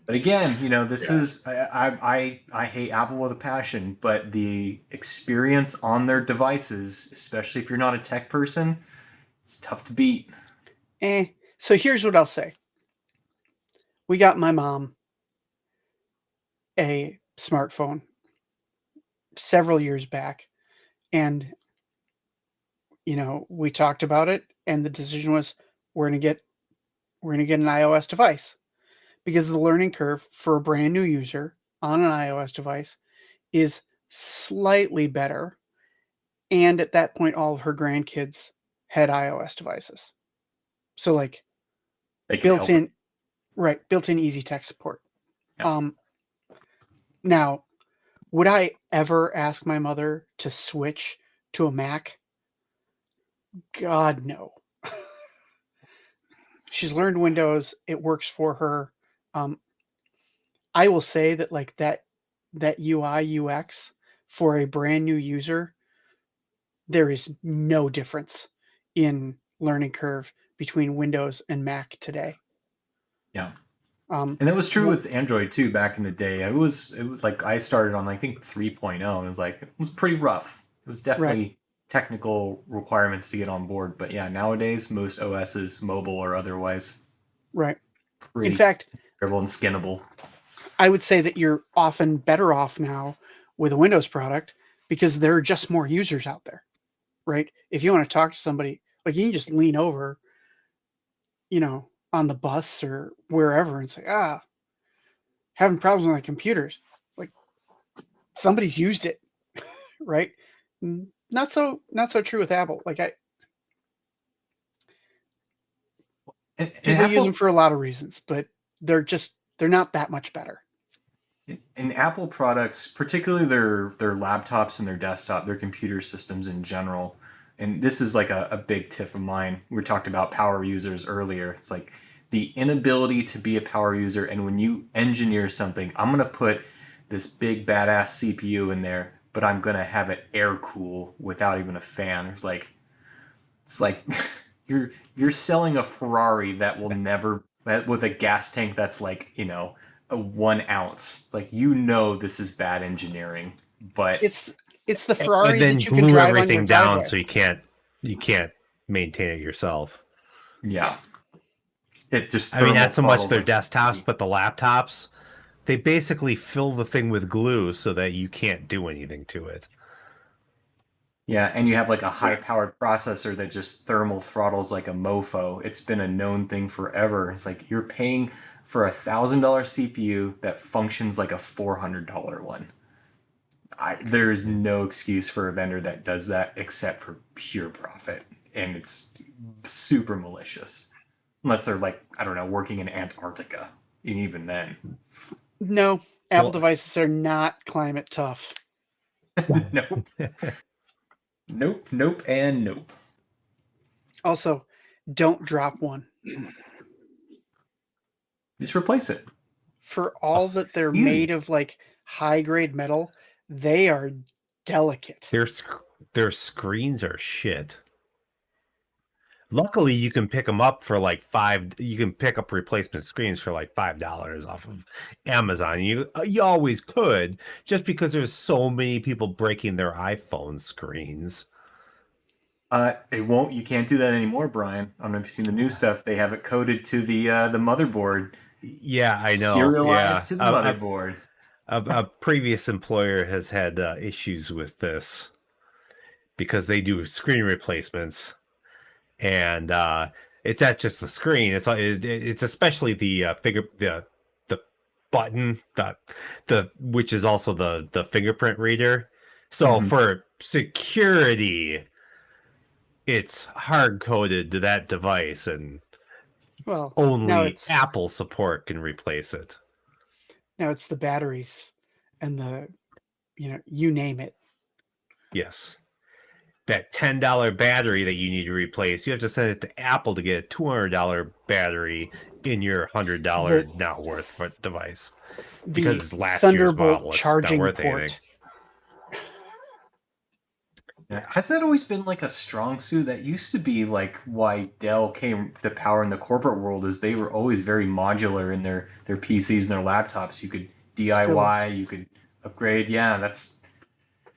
But again, this is I hate Apple with a passion, but the experience on their devices, especially if you're not a tech person, it's tough to beat. So here's what I'll say. We got my mom a smartphone several years back, and we talked about it, and the decision was we're going to get an iOS device, because the learning curve for a brand new user on an iOS device is slightly better. And at that point, all of her grandkids had iOS devices. So like They can help. built-in easy tech support. Yeah. Now, would I ever ask my mother to switch to a Mac? God, no. She's learned Windows. It works for her. I will say that like that UI UX for a brand new user, there is no difference in learning curve between Windows and Mac today. Yeah. And that was true with Android too back in the day. It was like I started on I think 3.0 and it was pretty rough. It was definitely technical requirements to get on board, but yeah, nowadays most OSs, mobile or otherwise, Right. pretty In fact, terrible and skinnable. I would say that you're often better off now with a Windows product because there are just more users out there, right? If you want to talk to somebody, like you can just lean over, on the bus or wherever and say, having problems with my computers. Like somebody's used it, right? Not so true with Apple. Like people use them for a lot of reasons, but they're not that much better. In Apple products, particularly their laptops and their desktop, their computer systems in general, and this is like a big tip of mine. We talked about power users earlier. It's like the inability to be a power user, and when you engineer something, I'm going to put this big badass CPU in there, but I'm going to have it air cool without even a fan. It's like you're selling a Ferrari that will never, with a gas tank that's like, a 1 ounce. It's like, this is bad engineering, but it's the Ferrari and then that you can glue drive everything on your down driveway. so you can't maintain it yourself. Yeah. It just not so much their like desktops, crazy. but the laptops. They basically fill the thing with glue so that you can't do anything to it. Yeah, and you have like a high-powered processor that just thermal throttles like a mofo. It's been a known thing forever. It's like you're paying for $1,000 CPU that functions like a $400 one. There is no excuse for a vendor that does that except for pure profit, and it's super malicious. Unless they're like, I don't know, working in Antarctica, and even then. No, Apple devices are not climate tough. Nope. Nope, and nope. Also, don't drop one. Just replace it. For all that they're made of like high grade metal, they are delicate. Their screens are shit. Luckily, you can pick them up for like you can pick up replacement screens for like $5 off of Amazon. You always could, just because there's so many people breaking their iPhone screens. You can't do that anymore, Brian. I don't know if you've seen the new stuff. They have it coded to the motherboard. Yeah, I know. Serialized to the motherboard. A previous employer has had issues with this because they do screen replacements, and it's not just the screen. It's especially the button, the which is also the fingerprint reader. So for security, it's hard coded to that device, and only Apple support can replace it. Now it's the batteries and you name it. Yes. That $10 battery that you need to replace, you have to send it to Apple to get a $200 battery in your $100 not worth device. Because it's last year's model. It's charging not worth port. anything. Yeah. Has that always been like a strong suit? That used to be like why Dell came to power in the corporate world, is they were always very modular in their PCs and their laptops. You could DIY, you could upgrade. Yeah, that's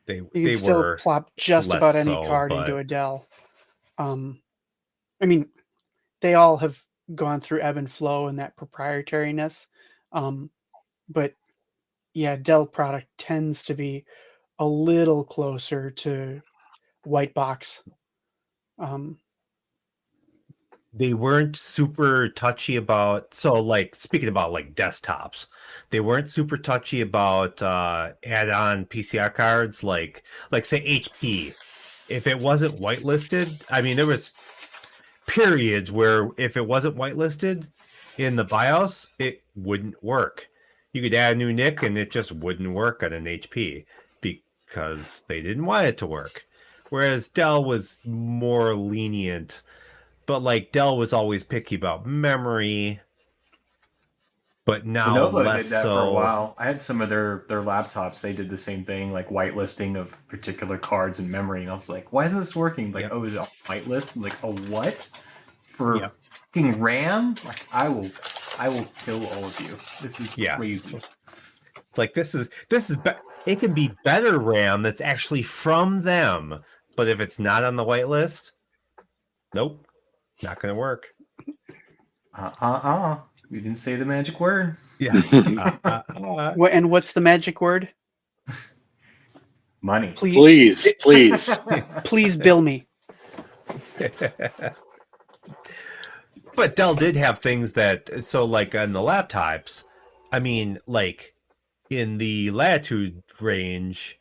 you can still plop just about any card into a Dell. I mean, they all have gone through ebb and flow and that proprietariness. But yeah, Dell product tends to be a little closer to white box. They weren't super touchy about, so like speaking about like desktops, they weren't super touchy about add-on PCI cards like say HP. If it wasn't whitelisted, I mean there was periods where if it wasn't whitelisted in the BIOS, it wouldn't work. You could add a new NIC and it just wouldn't work on an HP because they didn't want it to work. Whereas Dell was more lenient, but like Dell was always picky about memory, but now Lenovo less did that so. for a while. I had some of their laptops. They did the same thing, like whitelisting of particular cards and memory. And I was like, "Why isn't this working?" Like, Yep. "Oh, is it a whitelist?" I'm like, "Oh, what? For Yep. fucking RAM? Like, I will kill all of you. This is crazy." It's like this is it can be better RAM that's actually from them, but if it's not on the whitelist, nope, not going to work. You didn't say the magic word. Yeah. And what's the magic word? Money. Please. Please bill me. But Dell did have things that, so like on the laptops, I mean, like in the Latitude range,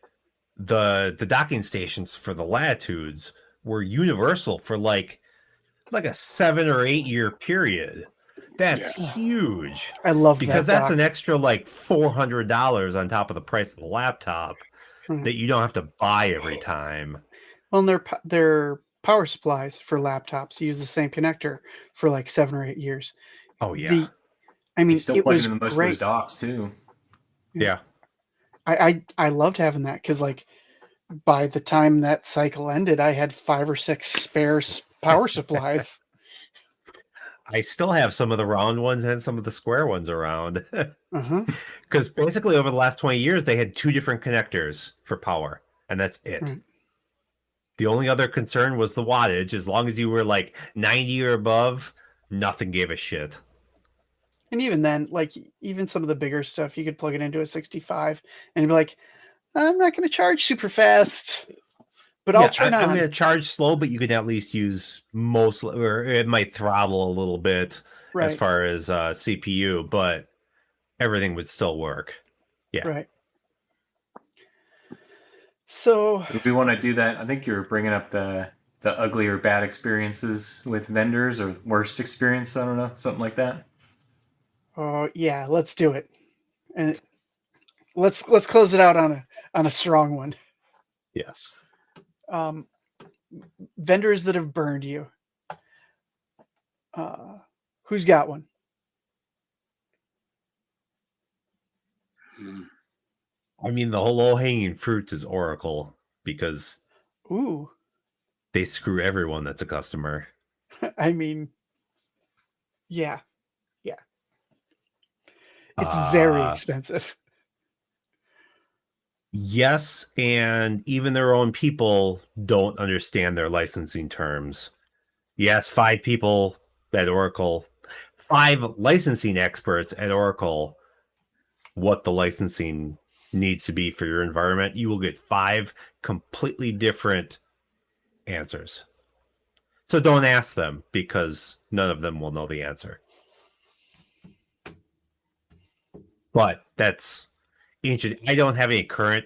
the docking stations for the Latitudes were universal for like a 7 or 8 year period. That's huge. I love because that that's dock. an extra like $400 on top of the price of the laptop that you don't have to buy every time. Well, and their power supplies for laptops use the same connector for like 7 or 8 years. Oh yeah. I mean, You still it plug was into most great. of those docks too. Yeah. I loved having that because like by the time that cycle ended, I had 5 or 6 spare power supplies. I still have some of the round ones and some of the square ones around. Uh-huh. Because basically over the last 20 years, they had 2 different connectors for power, and that's it. Right. The only other concern was the wattage. As long as you were like 90 or above, nothing gave a shit. And even then, like even some of the bigger stuff, you could plug it into a 65 and be like, I'm not going to charge super fast, but I'll turn I'm on. going to charge slow, but you can at least use most, or it might throttle a little bit as Right. far as CPU, but everything would still work. Yeah. Right. So If we want to do that, I think you're bringing up the ugly or bad experiences with vendors or worst experience. I don't know, something like that. yeah, let's do it. And let's close it out on a strong one. Yes. Vendors that have burned you. Who's got one? I mean, the whole low-hanging fruit is Oracle because Ooh. they screw everyone that's a customer. I mean, yeah. It's very expensive. Yes, and even their own people don't understand their licensing terms. Yes, 5 people at Oracle, 5 licensing experts at Oracle, what the licensing needs to be for your environment. You will get 5 completely different answers. So don't ask them because none of them will know the answer. But that's ancient. I don't have any current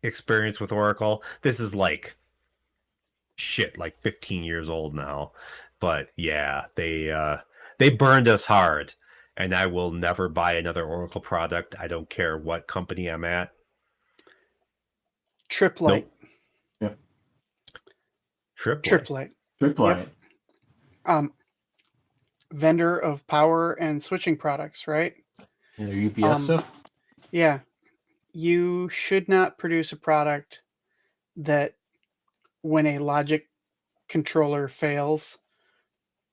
experience with Oracle. This is like 15 years old now. But yeah, they burned us hard, and I will never buy another Oracle product. I don't care what company I'm at. Triplite. Nope. Yep. Triplite. Yep. Vendor of power and switching products, right? Your UPS stuff? Yeah. You should not produce a product that when a logic controller fails,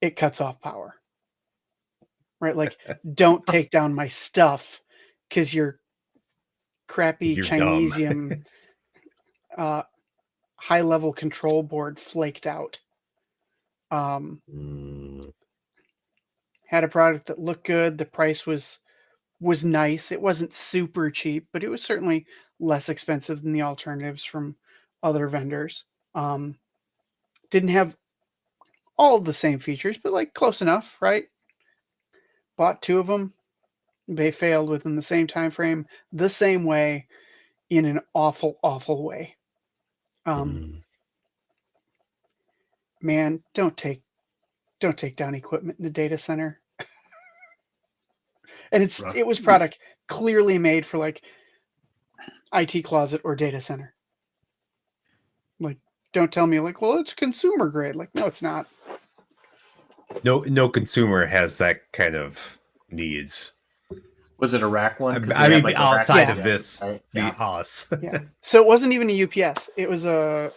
it cuts off power. Right? Like, don't take down my stuff because your crappy You're Chinesium high-level control board flaked out. Had a product that looked good. The price was nice. It wasn't super cheap, but it was certainly less expensive than the alternatives from other vendors. Didn't have all of the same features, but like close enough, right? Bought 2 of them. They failed within the same time frame, the same way, in an awful, awful way. Man, don't take down equipment in a data center. And Rough. it was product clearly made for like IT closet or data center. Like, don't tell me like, well, it's consumer grade. Like, no, it's not. No consumer has that kind of needs. Was it a rack one? 'Cause I they mean, had, like, a rack outside Yeah. of this, right? the Yeah. us. Yeah. So it wasn't even a UPS. It was a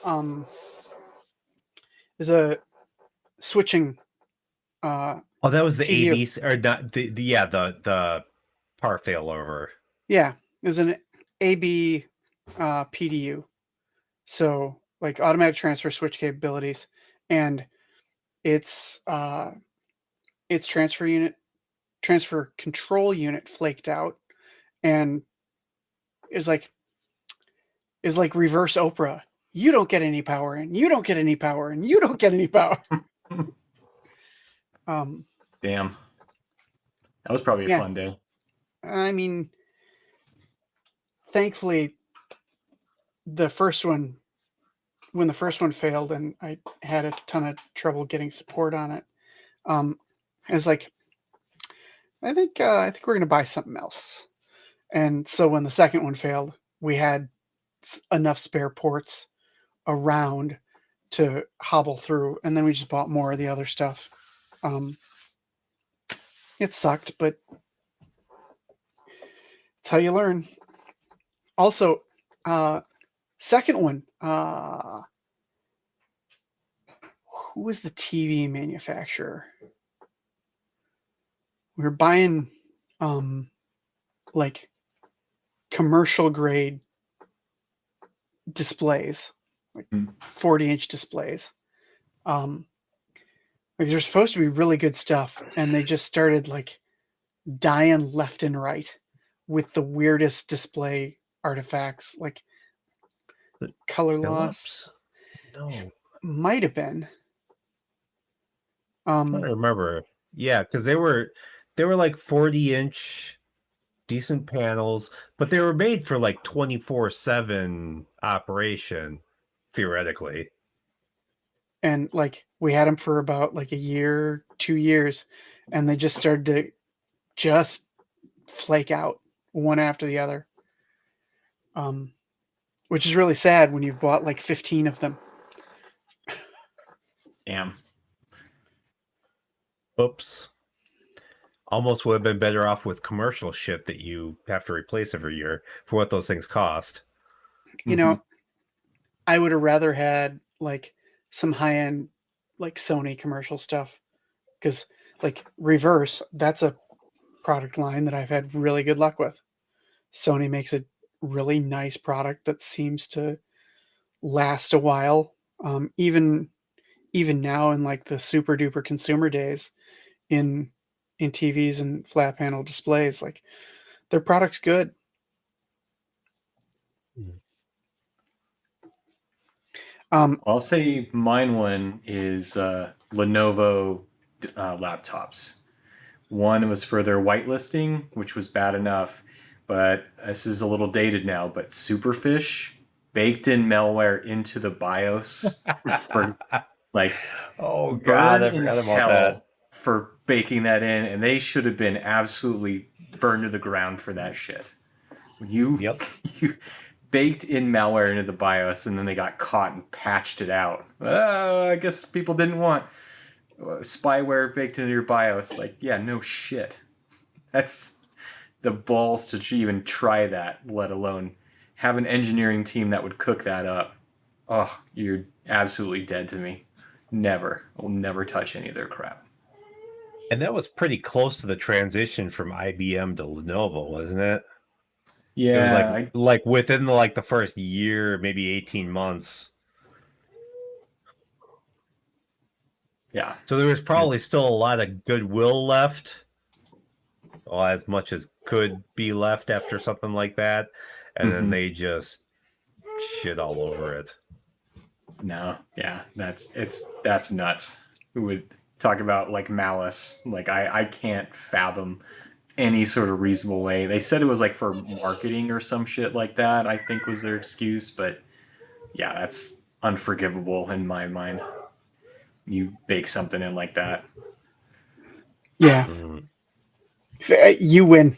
switching Oh, that was the PDU. ABC or not the par failover. Yeah, it was an AB PDU. So like automatic transfer switch capabilities, and its transfer control unit flaked out, and is like reverse Oprah. You don't get any power, and you don't get any power, and you don't get any power. Damn. That was probably a Yeah. fun day. I mean, thankfully, when the first one failed, and I had a ton of trouble getting support on it, I was like, I think we're gonna buy something else. And so when the second one failed, we had enough spare ports around to hobble through, and then we just bought more of the other stuff. It sucked, but it's how you learn. Also, second one, who was the TV manufacturer? We were buying like commercial grade displays, like 40-inch displays. Like they're supposed to be really good stuff, and they just started like dying left and right with the weirdest display artifacts, like color loss. Philips? No, Might have been. I don't remember. Yeah, because they were like 40-inch decent panels, but they were made for like 24/7 operation, theoretically. And like we had them for about like a year, 2 years, and they just started to just flake out one after the other. Which is really sad when you've bought like 15 of them. Damn. Oops. Almost would have been better off with commercial shit that you have to replace every year for what those things cost. You know, I would have rather had like some high-end like Sony commercial stuff, because like Reverse, that's a product line that I've had really good luck with. Sony makes a really nice product that seems to last a while. Even now in like the super duper consumer days in TVs and flat panel displays, like their product's good. I'll say mine one is Lenovo laptops. One was for their whitelisting, which was bad enough, but this is a little dated now, but Superfish baked in malware into the BIOS for like Oh god, I burn in forgot about hell that. for baking that in, and they should have been absolutely burned to the ground for that shit. When you baked in malware into the BIOS, and then they got caught and patched it out. I guess people didn't want spyware baked into your BIOS. Like, yeah, no shit. That's the balls to even try that, let alone have an engineering team that would cook that up. Oh, you're absolutely dead to me. Never. I'll never touch any of their crap. And that was pretty close to the transition from IBM to Lenovo, wasn't it? Yeah, It was like within the first year, maybe 18 months. Yeah. So there was probably still a lot of goodwill left. Well, as much as could be left after something like that. and then Mhm. they just shit all over it. No, yeah, that's nuts. Who would talk about like malice? Like I can't fathom any sort of reasonable way. They said it was like for marketing or some shit like that, I think was their excuse, but yeah, that's unforgivable in my mind. You bake something in like that. Yeah, Mm. you win.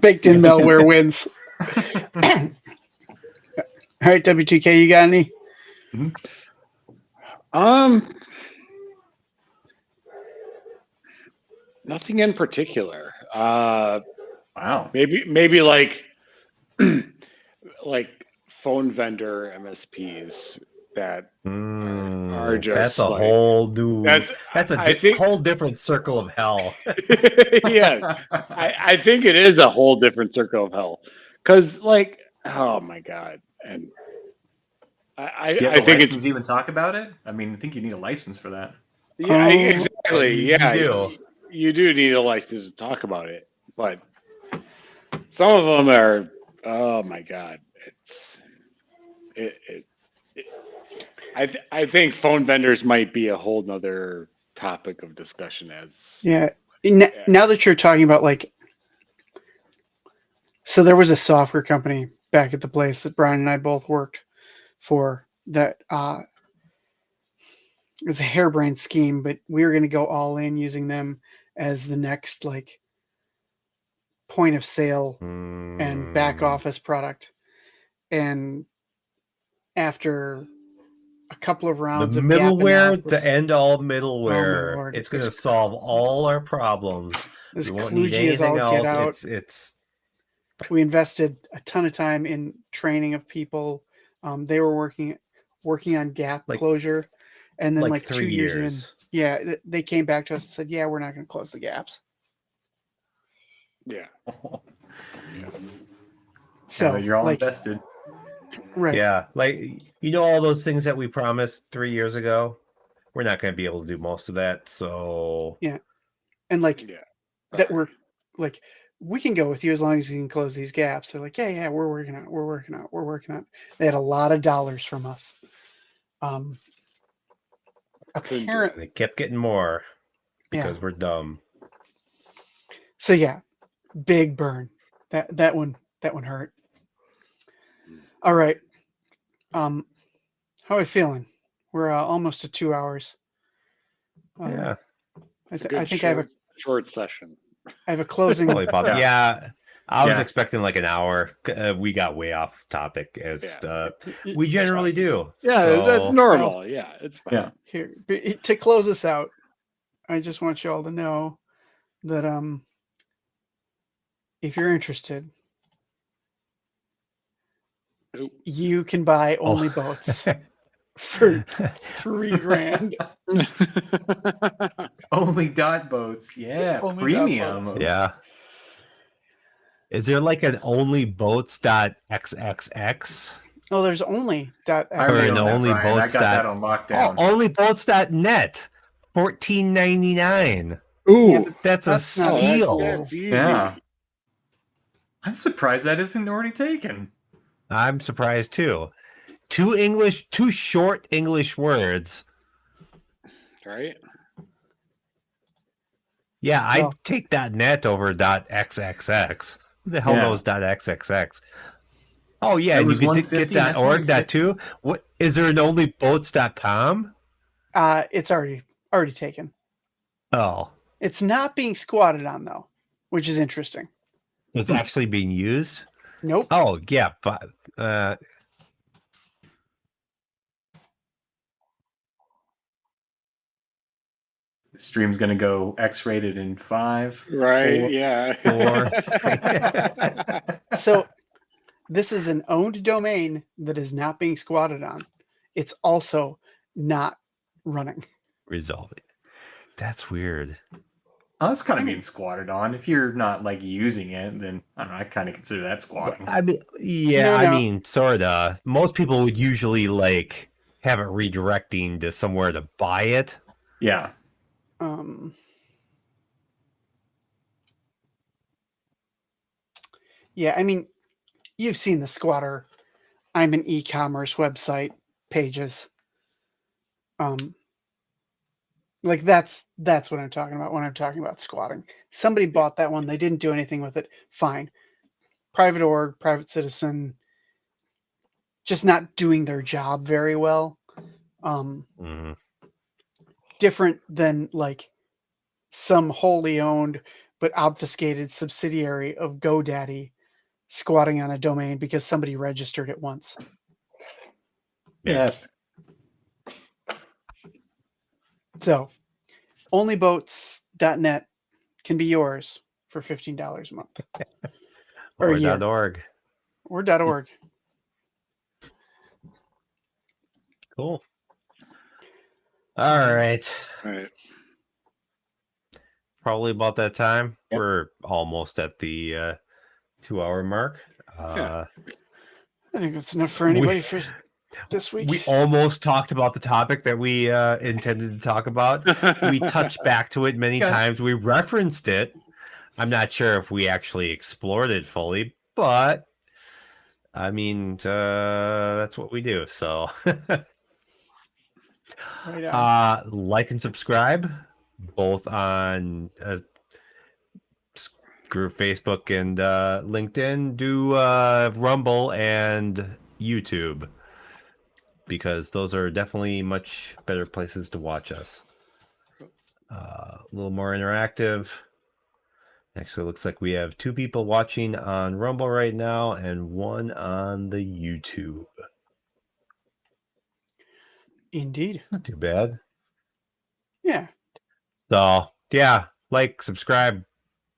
Baked in malware wins. All right, WTK, you got any? Nothing in particular. Wow. Maybe like like phone vendor MSPs that are just That's a like whole new. that's That's a I think whole different circle of hell. yeah, I think it is a whole different circle of hell because like oh my god, and Do you I have the think it's license to even talk about it? I mean, I think you need a license for that. yeah Oh, exactly You yeah do. you do need a license to talk about it, but some of them are oh my god, it's it I think phone vendors might be a whole nother topic of discussion as yeah. Now that you're talking about like, so there was a software company back at the place that Brian and I both worked for that it was a harebrained scheme, but we were going to go all in using them as the next like point of sale and back office product. And after a couple of The rounds of gap middleware, analysis, the end all oh my middleware. lord, It's going to solve all our problems. as We won't need kludgy as anything all get else. out. It's We invested a ton of time in training of people. They were working on gap Like- closure, and then like 3 2 years in, years. yeah, they came back to us and said, "Yeah, we're not going to close the gaps." yeah. So Now you're all like, invested. right, Yeah, like all those things that we promised 3 years ago. We're not going to be able to do most of that. So and like Yeah. that we're like, we can go with you as long as you can close these gaps. They're like, yeah, we're working on it. We're working on it. We're working on it. They had a lot of dollars from us. Couldn't do Apparently, they kept getting more yeah. because we're dumb. So yeah, big burn. That one hurt. All right. How are we feeling? We're almost to 2 hours. Yeah, I It's a think good I have a short session. closing. probably about Yeah. yeah. I was Yeah. expecting like an hour. We got way off topic as Yeah. we generally do. Yeah, so, that's normal. Yeah, it's fine. Yeah. Here to close this out. I just want you all to know that if you're interested, Oop. you can buy only boats for $3,000. Only dot boats. Yeah. Only dot Premium. boats. Yeah. Is there like an only boats.xxx? Oh, there's only I .x. already Or own an that, only Brian. I boats got that dot- on lockdown. Onlyboats.net. $14.99. Ooh, Yeah, but That's a that's not steal. that's easy. Yeah. I'm surprised that isn't already taken. I'm surprised too. Two short English words. Right? Yeah, I'd Well- take .net over .xxx. Who the hell Yeah. knows .xxx? Oh yeah, It and you was could $150, get that's only .org .too. What is there an onlyboats.com? It's already taken. Oh, It's not being squatted on though, which is interesting. it's actually being used. Nope. Oh yeah, but The stream's gonna go X-rated in 5. Right? 4. Yeah. So this is an owned domain that is not being squatted on. It's also not running. resolve it. That's weird. Oh, that's kind of being squatted on. If you're not like using it, then I don't know. I kind of consider that squatting. I mean, yeah, No. I mean, sorta. Most people would usually like have it redirecting to somewhere to buy it. Yeah. Yeah, I mean, you've seen the squatter. I'm an e-commerce website pages. Like that's what I'm talking about when I'm talking about squatting. Somebody bought that one, they didn't do anything with it. Fine. Private org, private citizen, just not doing their job very well. Mhm. Different than like some wholly owned but obfuscated subsidiary of GoDaddy squatting on a domain because somebody registered it once. Yeah. So, onlyboats.net can be yours for $15 a month. Or a year. .org. Or .org. Cool. All right. All right. Probably about that time. Yep. We're almost at the 2-hour mark. Yeah. I think that's enough for anybody for this week. We almost talked about the topic that we intended to talk about. We touched back to it many Okay. times. We referenced it. I'm not sure if we actually explored it fully, but I mean, that's what we do. So Right on. like and subscribe both on group Facebook and LinkedIn. Do Rumble and YouTube, because those are definitely much better places to watch us. A little more interactive. Actually, looks like we have 2 people watching on Rumble right now and 1 on the YouTube. Indeed. Not too bad. Yeah. So, yeah, like, subscribe,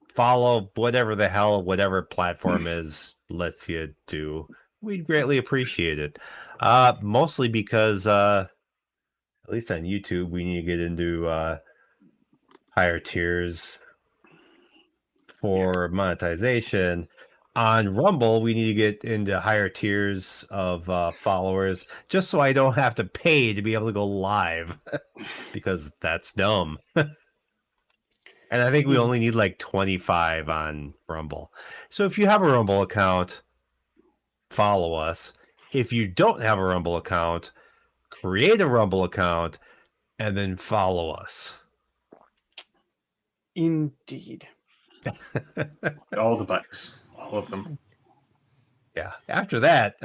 follow, whatever the hell, whatever platform is lets you do. We'd greatly appreciate it. Mostly because, at least on YouTube, we need to get into higher tiers for monetization. On Rumble, we need to get into higher tiers of followers, just so I don't have to pay to be able to go live, because that's dumb. And I think we only need like 25 on Rumble. So if you have a Rumble account, follow us. If you don't have a Rumble account, create a Rumble account and then follow us. Indeed. All the buttons, all of them. Yeah. After that,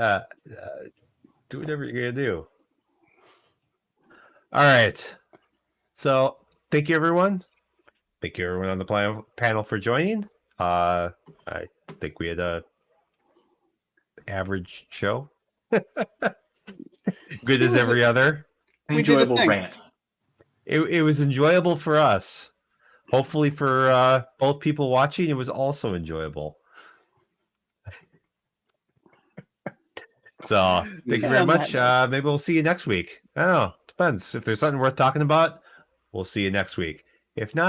do whatever you're going to do. All right. So thank you, everyone. Thank you, everyone on the panel for joining. I think we had a average show. Good as every other. We did a Enjoyable thing. rant. It was enjoyable for us. Hopefully for both people watching, it was also enjoyable. So thank you very On that much. note. Maybe we'll see you next week. I don't know. Depends. If there's something worth talking about, we'll see you next week. If not,